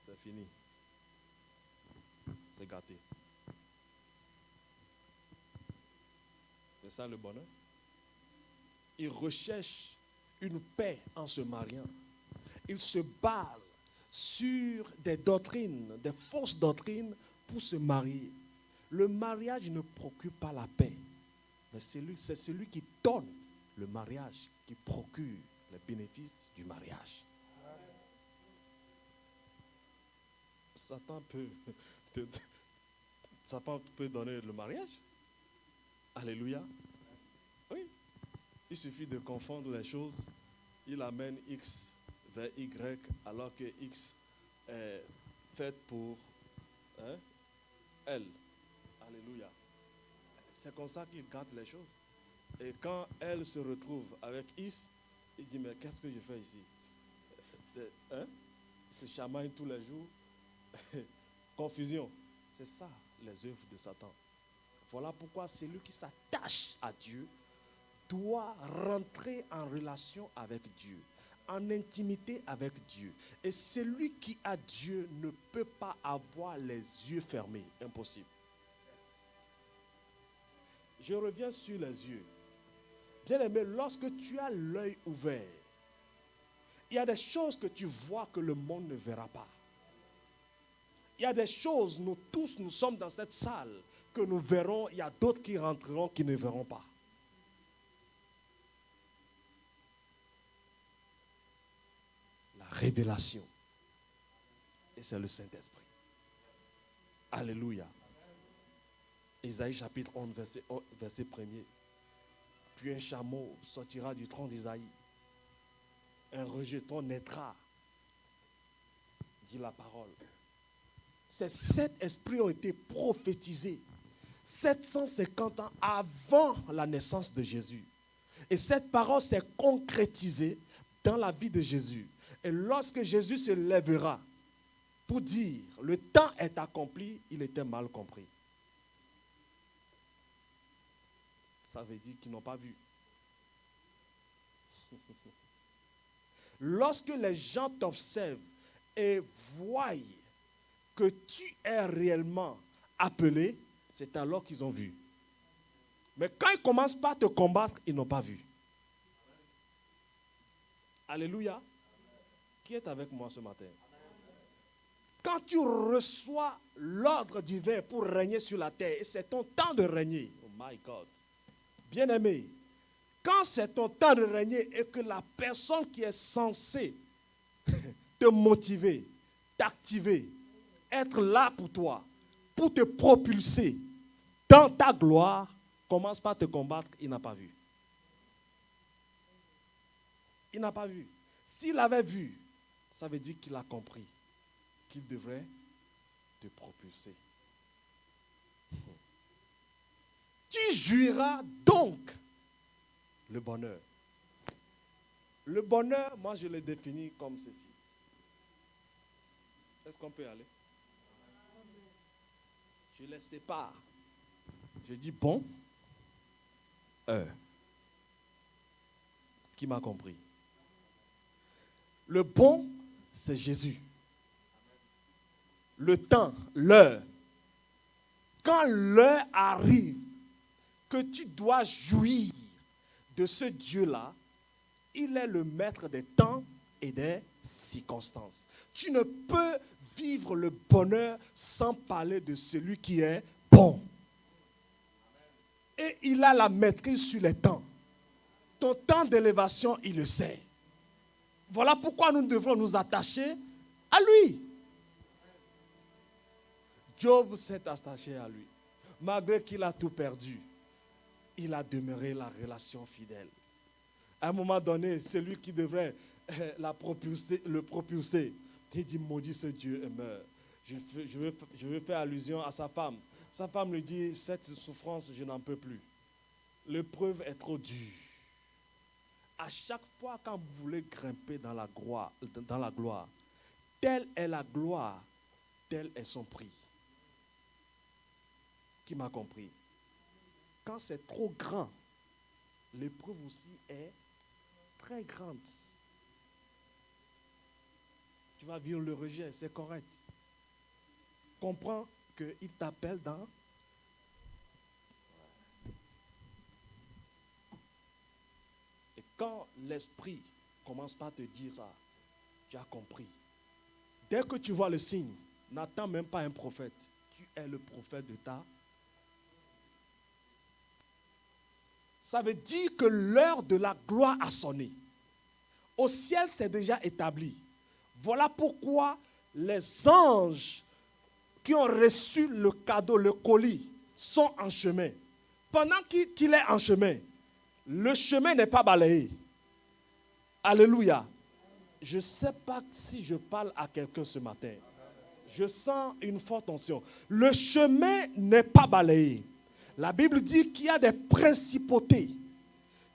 c'est fini. C'est gâté. C'est ça le bonheur. ils recherchent une paix en se mariant. Ils se basent sur des doctrines, des fausses doctrines pour se marier. Le mariage ne procure pas la paix, mais c'est celui qui donne le mariage qui procure les bénéfices du mariage. Satan peut donner le mariage. Alléluia. Oui. Il suffit de confondre les choses. Il amène X vers Y alors que X est fait pour elle. Alléluia. C'est comme ça qu'il gâte les choses. Et quand elle se retrouve avec X, il dit, mais qu'est-ce que je fais ici? Il se chamaille tous les jours. Confusion. C'est ça, les œuvres de Satan. Voilà pourquoi celui qui s'attache à Dieu doit rentrer en relation avec Dieu, en intimité avec Dieu. Et celui qui a Dieu ne peut pas avoir les yeux fermés. Impossible. Je reviens sur les yeux. Bien-aimé, lorsque tu as l'œil ouvert, il y a des choses que tu vois que le monde ne verra pas. Il y a des choses, nous tous, nous sommes dans cette salle, que nous verrons, il y a d'autres qui rentreront qui ne verront pas. La révélation. Et c'est le Saint-Esprit. Alléluia. Isaïe chapitre 11, verset 1er. Puis un chameau sortira du tronc d'Isaïe. Un rejeton naîtra, dit la parole. Ces 7 esprits ont été prophétisés 750 ans avant la naissance de Jésus. Et cette parole s'est concrétisée dans la vie de Jésus. Et lorsque Jésus se lèvera pour dire « le temps est accompli », il était mal compris. Ça veut dire qu'ils n'ont pas vu. Lorsque les gens t'observent et voient que tu es réellement appelé, c'est alors qu'ils ont vu. Mais quand ils commencent par te combattre, ils n'ont pas vu. Alléluia. Qui est avec moi ce matin? Quand tu reçois l'ordre divin pour régner sur la terre, et c'est ton temps de régner, oh my God, bien-aimé, quand c'est ton temps de régner et que la personne qui est censée te motiver, t'activer, être là pour toi, pour te propulser dans ta gloire, commence par te combattre, il n'a pas vu. Il n'a pas vu. S'il avait vu, ça veut dire qu'il a compris qu'il devrait te propulser. Tu jouiras donc le bonheur. Le bonheur, moi je le définis comme ceci. Est-ce qu'on peut y aller? Je les sépare. Je dis bon, qui m'a compris? Le bon, c'est Jésus. Le temps, l'heure. Quand l'heure arrive, que tu dois jouir de ce Dieu-là, il est le maître des temps et des circonstances. Tu ne peux vivre le bonheur sans parler de celui qui est bon. Et il a la maîtrise sur les temps. Ton temps d'élévation, il le sait. Voilà pourquoi nous devons nous attacher à lui. Job s'est attaché à lui. Malgré qu'il a tout perdu, il a demeuré la relation fidèle. À un moment donné, celui qui devrait le propulser, il dit, maudit ce Dieu et meurt. Je veux faire allusion à sa femme. Sa femme lui dit, cette souffrance, je n'en peux plus. L'épreuve est trop dure. À chaque fois quand vous voulez grimper dans la gloire, telle est la gloire, tel est son prix. Qui m'a compris? Quand c'est trop grand, l'épreuve aussi est très grande. Tu vas vivre le rejet, c'est correct. Comprends qu'il t'appelle dans... quand l'esprit commence par te dire ça, tu as compris. Dès que tu vois le signe, n'attends même pas un prophète. Tu es le prophète de ta. Ça veut dire que l'heure de la gloire a sonné. Au ciel, c'est déjà établi. Voilà pourquoi les anges qui ont reçu le cadeau, le colis, sont en chemin. Pendant qu'il est en chemin, le chemin n'est pas balayé. Alléluia. Je ne sais pas si je parle à quelqu'un ce matin. Je sens une forte tension. Le chemin n'est pas balayé. La Bible dit qu'il y a des principautés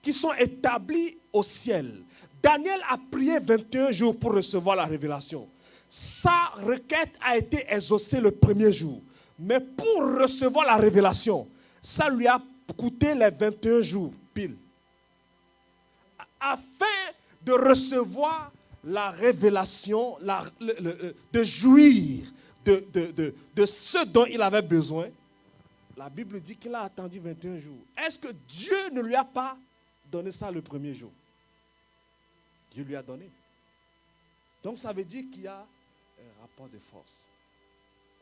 qui sont établies au ciel. Daniel a prié 21 jours pour recevoir la révélation. Sa requête a été exaucée le premier jour. Mais pour recevoir la révélation, ça lui a coûté les 21 jours pile. Afin de recevoir la révélation, de jouir de ce dont il avait besoin, la Bible dit qu'il a attendu 21 jours. Est-ce que Dieu ne lui a pas donné ça le premier jour? Dieu lui a donné. Donc ça veut dire qu'il y a un rapport de force.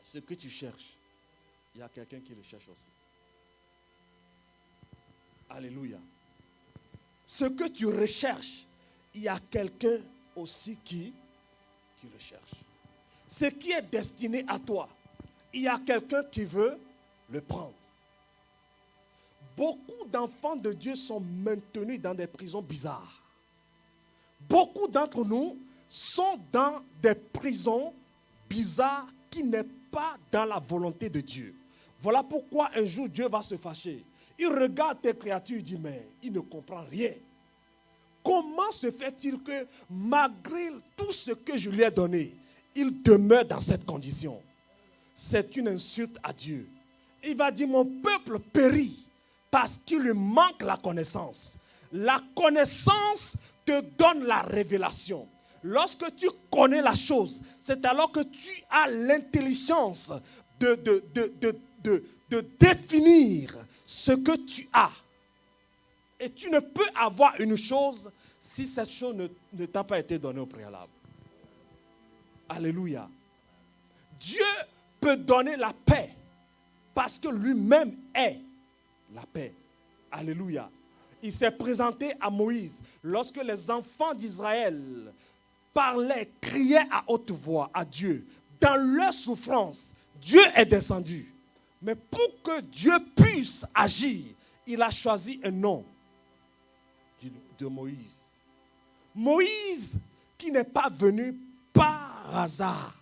Ce que tu cherches, il y a quelqu'un qui le cherche aussi. Alléluia. Ce que tu recherches, il y a quelqu'un aussi qui le cherche. Ce qui est destiné à toi, il y a quelqu'un qui veut le prendre. Beaucoup d'enfants de Dieu sont maintenus dans des prisons bizarres. Beaucoup d'entre nous sont dans des prisons bizarres qui n'est pas dans la volonté de Dieu. Voilà pourquoi un jour Dieu va se fâcher. Il regarde tes créatures et dit, mais il ne comprend rien. Comment se fait-il que malgré tout ce que je lui ai donné, il demeure dans cette condition? C'est une insulte à Dieu. Il va dire, mon peuple périt parce qu'il lui manque la connaissance. La connaissance te donne la révélation. Lorsque tu connais la chose, c'est alors que tu as l'intelligence de définir ce que tu as. Et tu ne peux avoir une chose si cette chose ne t'a pas été donnée au préalable. Alléluia. Dieu peut donner la paix parce que lui-même est la paix. Alléluia. Il s'est présenté à Moïse lorsque les enfants d'Israël parlaient, criaient à haute voix à Dieu. Dans leur souffrance, Dieu est descendu. Mais pour que Dieu puisse agir, il a choisi un nom de Moïse. Moïse qui n'est pas venu par hasard.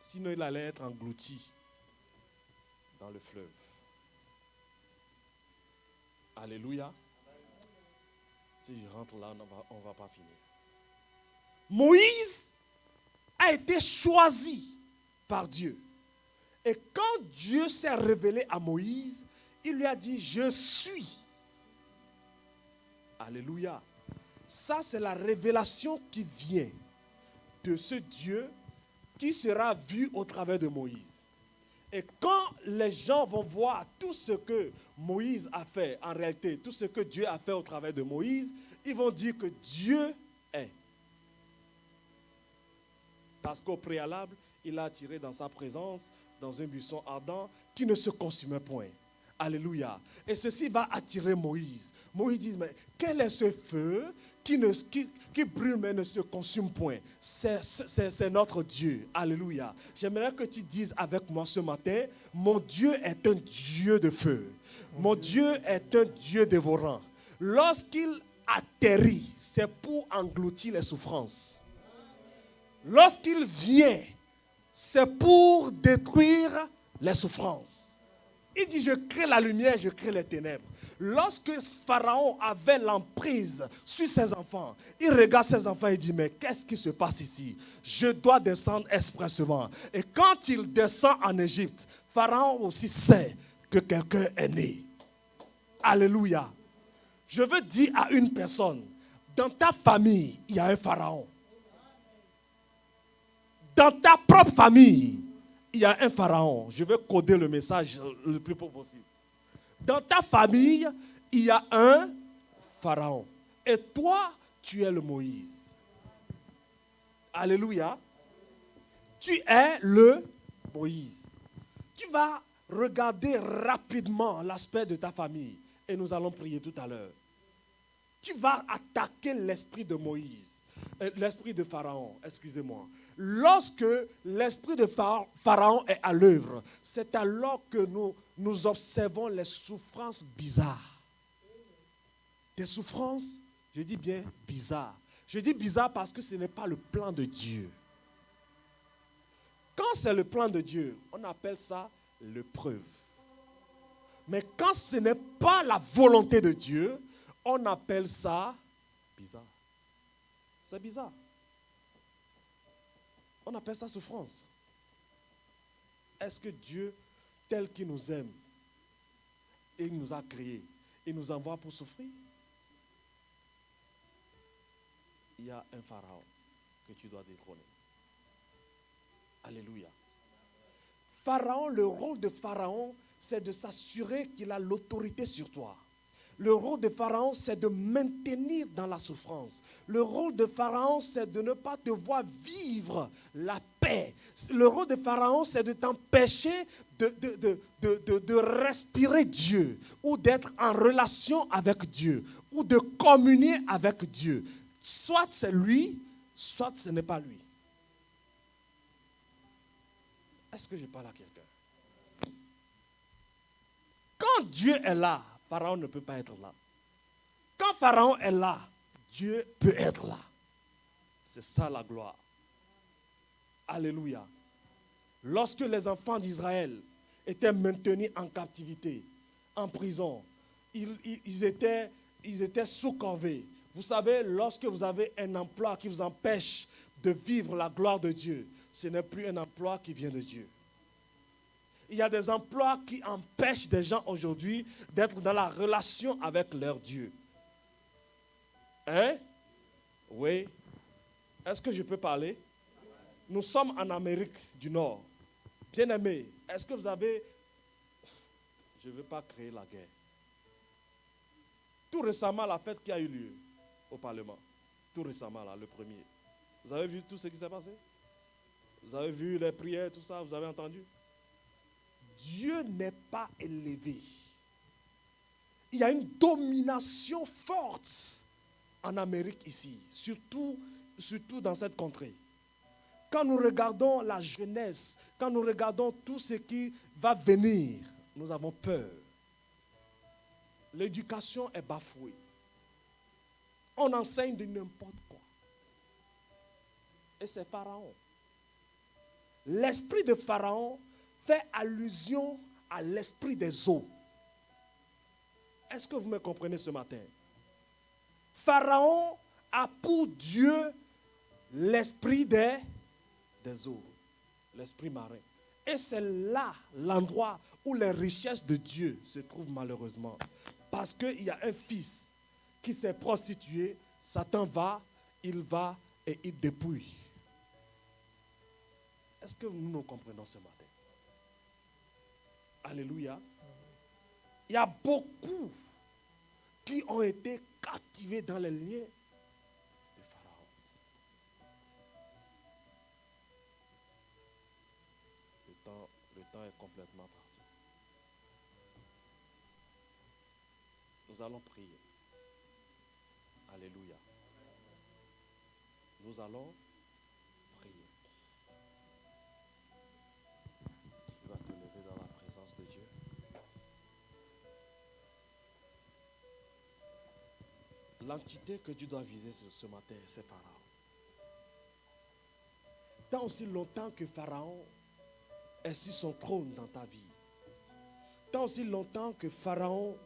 Sinon il allait être englouti dans le fleuve. Alléluia. Si je rentre là, on ne va pas finir. Moïse a été choisi par Dieu. Et quand Dieu s'est révélé à Moïse, il lui a dit, je suis. Alléluia. Ça, c'est la révélation qui vient de ce Dieu qui sera vu au travers de Moïse. Et quand les gens vont voir tout ce que Moïse a fait, en réalité, tout ce que Dieu a fait au travers de Moïse, ils vont dire que Dieu est. Parce qu'au préalable, il a attiré dans sa présence, dans un buisson ardent, qui ne se consumait point. Alléluia. Et ceci va attirer Moïse. Moïse dit, mais quel est ce feu qui brûle mais ne se consume point? C'est notre Dieu. Alléluia. J'aimerais que tu dises avec moi ce matin, mon Dieu est un Dieu de feu. Mon Dieu est un Dieu dévorant. Lorsqu'il atterrit, c'est pour engloutir les souffrances. Lorsqu'il vient, c'est pour détruire les souffrances. Il dit, je crée la lumière, je crée les ténèbres. Lorsque Pharaon avait l'emprise sur ses enfants, il regarde ses enfants et dit, mais qu'est-ce qui se passe ici? Je dois descendre expressement. Et quand il descend en Égypte, Pharaon aussi sait que quelqu'un est né. Alléluia. Je veux dire à une personne, dans ta famille, il y a un Pharaon. Dans ta propre famille, il y a un pharaon. Je vais coder le message le plus possible. Dans ta famille, il y a un pharaon. Et toi, tu es le Moïse. Alléluia. Tu es le Moïse. Tu vas regarder rapidement l'aspect de ta famille. Et nous allons prier tout à l'heure. Tu vas attaquer l'esprit de Moïse. L'esprit de Pharaon, excusez-moi. Lorsque l'esprit de Pharaon est à l'œuvre, c'est alors que nous observons les souffrances bizarres. Des souffrances, je dis bien bizarres. Je dis bizarre parce que ce n'est pas le plan de Dieu. Quand c'est le plan de Dieu, on appelle ça l'épreuve. Mais quand ce n'est pas la volonté de Dieu, on appelle ça bizarre. C'est bizarre. On appelle ça souffrance. Est-ce que Dieu, tel qu'il nous aime, et il nous a créés, il nous envoie pour souffrir? Il y a un pharaon que tu dois détrôner. Alléluia. Pharaon, le rôle de Pharaon, c'est de s'assurer qu'il a l'autorité sur toi. Le rôle de Pharaon, c'est de maintenir dans la souffrance. Le rôle de Pharaon, c'est de ne pas te voir vivre la paix. Le rôle de Pharaon, c'est de t'empêcher de respirer Dieu, ou d'être en relation avec Dieu, ou de communier avec Dieu. Soit c'est lui, soit ce n'est pas lui. Est-ce que je parle à quelqu'un? Quand Dieu est là, Pharaon ne peut pas être là. Quand Pharaon est là, Dieu peut être là. C'est ça la gloire. Alléluia. Lorsque les enfants d'Israël étaient maintenus en captivité, en prison, ils étaient sous corvée. Vous savez, lorsque vous avez un emploi qui vous empêche de vivre la gloire de Dieu, ce n'est plus un emploi qui vient de Dieu. Il y a des emplois qui empêchent des gens aujourd'hui d'être dans la relation avec leur Dieu. Hein? Oui. Est-ce que je peux parler? Nous sommes en Amérique du Nord. Bien-aimés, est-ce que vous avez... Je ne veux pas créer la guerre. Tout récemment, la fête qui a eu lieu au Parlement. Tout récemment, là, le premier. Vous avez vu tout ce qui s'est passé? Vous avez vu les prières, tout ça, vous avez entendu? Dieu n'est pas élevé. Il y a une domination forte en Amérique ici, surtout dans cette contrée. Quand nous regardons la jeunesse, quand nous regardons tout ce qui va venir, nous avons peur. L'éducation est bafouée. On enseigne de n'importe quoi. Et c'est Pharaon. L'esprit de Pharaon fait allusion à l'esprit des eaux. Est-ce que vous me comprenez ce matin? Pharaon a pour Dieu l'esprit des eaux, l'esprit marin. Et c'est là l'endroit où les richesses de Dieu se trouvent malheureusement. Parce qu'il y a un fils qui s'est prostitué, Satan va et il dépouille. Est-ce que nous nous comprenons ce matin? Alléluia. Il y a beaucoup qui ont été captivés dans les liens de Pharaon. Le temps est complètement parti. Nous allons prier. Alléluia. Nous allons prier. Tu vas te lever dans la présence de Dieu. L'entité que tu dois viser ce matin, c'est Pharaon. Tant aussi longtemps que Pharaon est sur son trône dans ta vie, tant aussi longtemps que Pharaon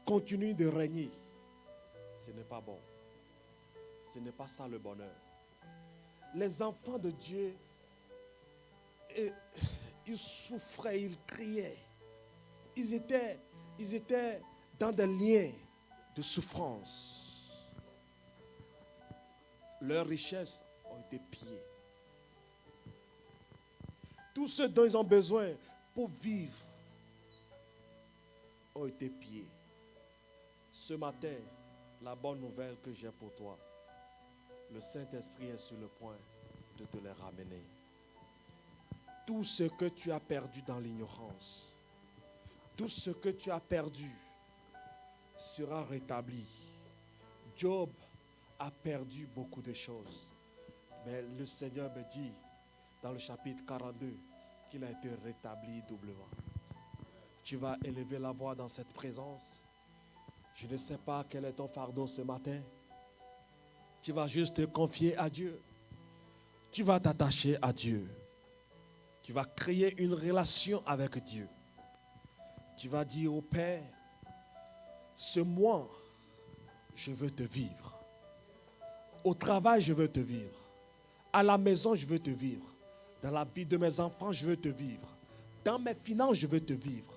continue de régner, ce n'est pas bon. Ce n'est pas ça le bonheur. Les enfants de Dieu, ils souffraient, ils criaient. Ils étaient dans des liens de souffrance. Leurs richesses ont été pillées. Tout ce dont ils ont besoin pour vivre ont été pillés. Ce matin, La bonne nouvelle que j'ai pour toi, le Saint-Esprit est sur le point de te les ramener. Tout ce que tu as perdu dans l'ignorance, tout ce que tu as perdu sera rétabli. Job a perdu beaucoup de choses, mais le Seigneur me dit dans le chapitre 42 qu'il a été rétabli doublement. Tu vas élever la voix dans cette présence. Je ne sais pas quel est ton fardeau ce matin. Tu vas juste te confier à Dieu. Tu vas t'attacher à Dieu. Tu vas créer une relation avec Dieu. Tu vas dire au Père, ce mois, je veux te vivre. Au travail, je veux te vivre. À la maison, je veux te vivre. Dans la vie de mes enfants, je veux te vivre. Dans mes finances, je veux te vivre.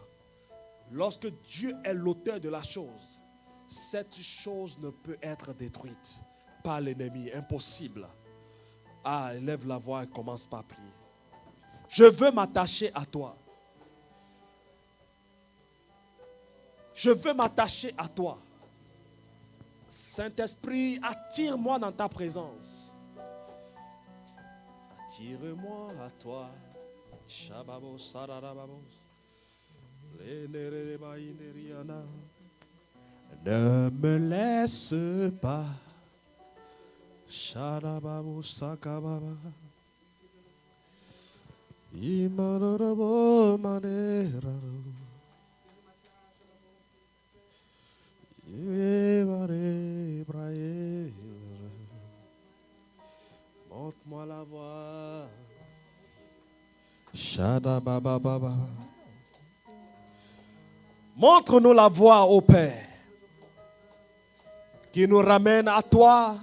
Lorsque Dieu est l'auteur de la chose, cette chose ne peut être détruite par l'ennemi. Impossible. Ah, élève la voix et commence par prier. Je veux m'attacher à toi. Je veux m'attacher à toi. Saint-Esprit, attire-moi dans ta présence. Attire-moi à toi. Shababos, sararababos. Ne me laisse pas. Sharababos, sakababa. Imarabo manera. Montre-moi la voix. Shadabababa. Montre-nous la voie, ô Père, qui nous ramène à toi.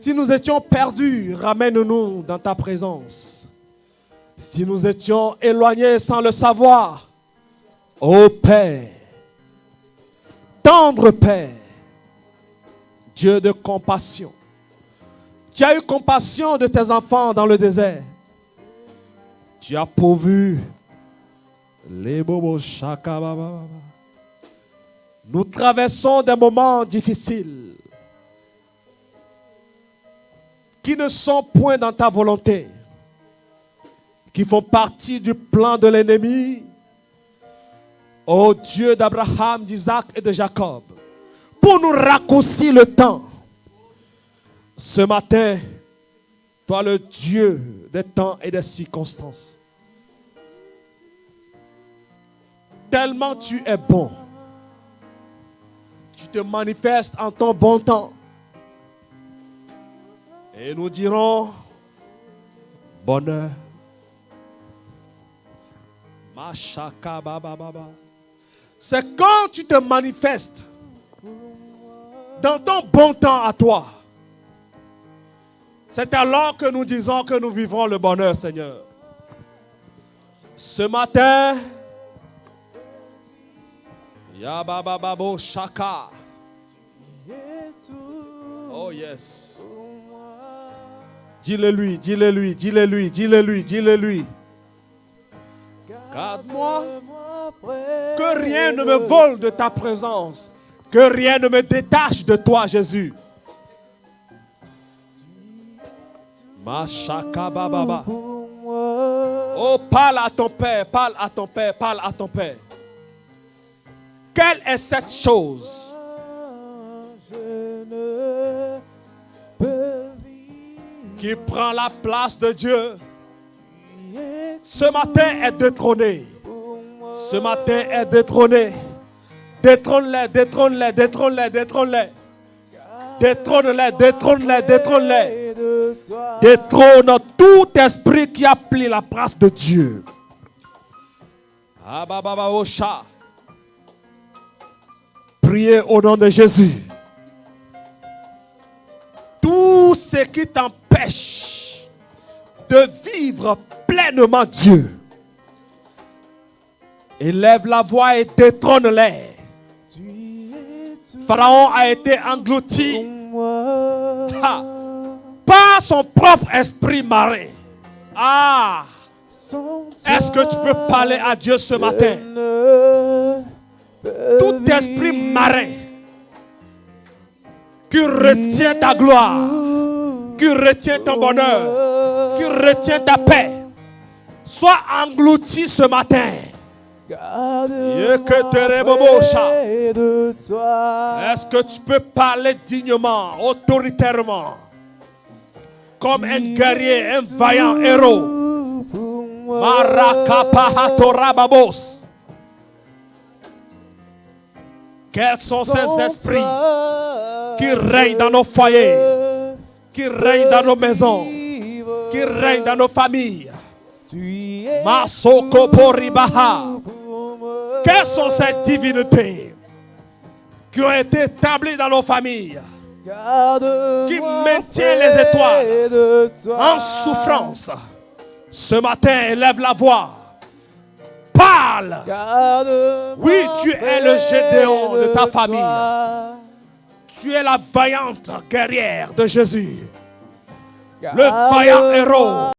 Si nous étions perdus, ramène-nous dans ta présence. Si nous étions éloignés sans le savoir, ô Père, tendre Père, Dieu de compassion, tu as eu compassion de tes enfants dans le désert. Tu as pourvu les bobos chakababa. Nous traversons des moments difficiles qui ne sont point dans ta volonté, qui font partie du plan de l'ennemi. Ô Dieu d'Abraham, d'Isaac et de Jacob, pour nous raccourcir le temps. Ce matin, toi le Dieu des temps et des circonstances, tellement tu es bon, tu te manifestes en ton bon temps. Et nous dirons, bonheur. Mashaka baba baba. C'est quand tu te manifestes dans ton bon temps à toi. C'est alors que nous disons que nous vivrons le bonheur, Seigneur. Ce matin, Yabababo Shaka. Oh yes. Dis-le-lui, dis-le-lui, dis-le-lui, dis-le-lui, dis-le-lui. Garde-moi, que rien ne me vole de ta présence, que rien ne me détache de toi, Jésus. Mashaka bababa. Oh, parle à ton Père, parle à ton Père, parle à ton Père. Quelle est cette chose qui prend la place de Dieu? Ce matin est détrôné. Ce matin est détrôné. Détrône-les, détrône-les, détrône-les, détrône-les. Détrône-les, détrône-les, détrône-les. Détrône tout esprit qui a pris la place de Dieu. Priez au nom de Jésus. Tout ce qui t'empêche de vivre pleinement Dieu, élève la voix et détrône-les. Pharaon a été englouti par son propre esprit marin. Ah, est-ce que tu peux parler à Dieu ce matin? Tout esprit marin qui retient ta gloire, qui retient ton bonheur, qui retient ta paix, sois englouti ce matin. Est-ce que tu peux parler dignement, autoritairement, comme un guerrier, un vaillant héros? Marakapahatorababos. Quels sont ces esprits qui règnent dans nos foyers, qui règnent dans nos maisons, qui règnent dans nos familles? Masoko Poribaha. Quelles sont ces divinités qui ont été établies dans nos familles, qui maintiennent les étoiles en souffrance? Ce matin, élève la voix. Parle. Oui, tu es le Gédéon de ta famille. Tu es la vaillante guerrière de Jésus. Le vaillant héros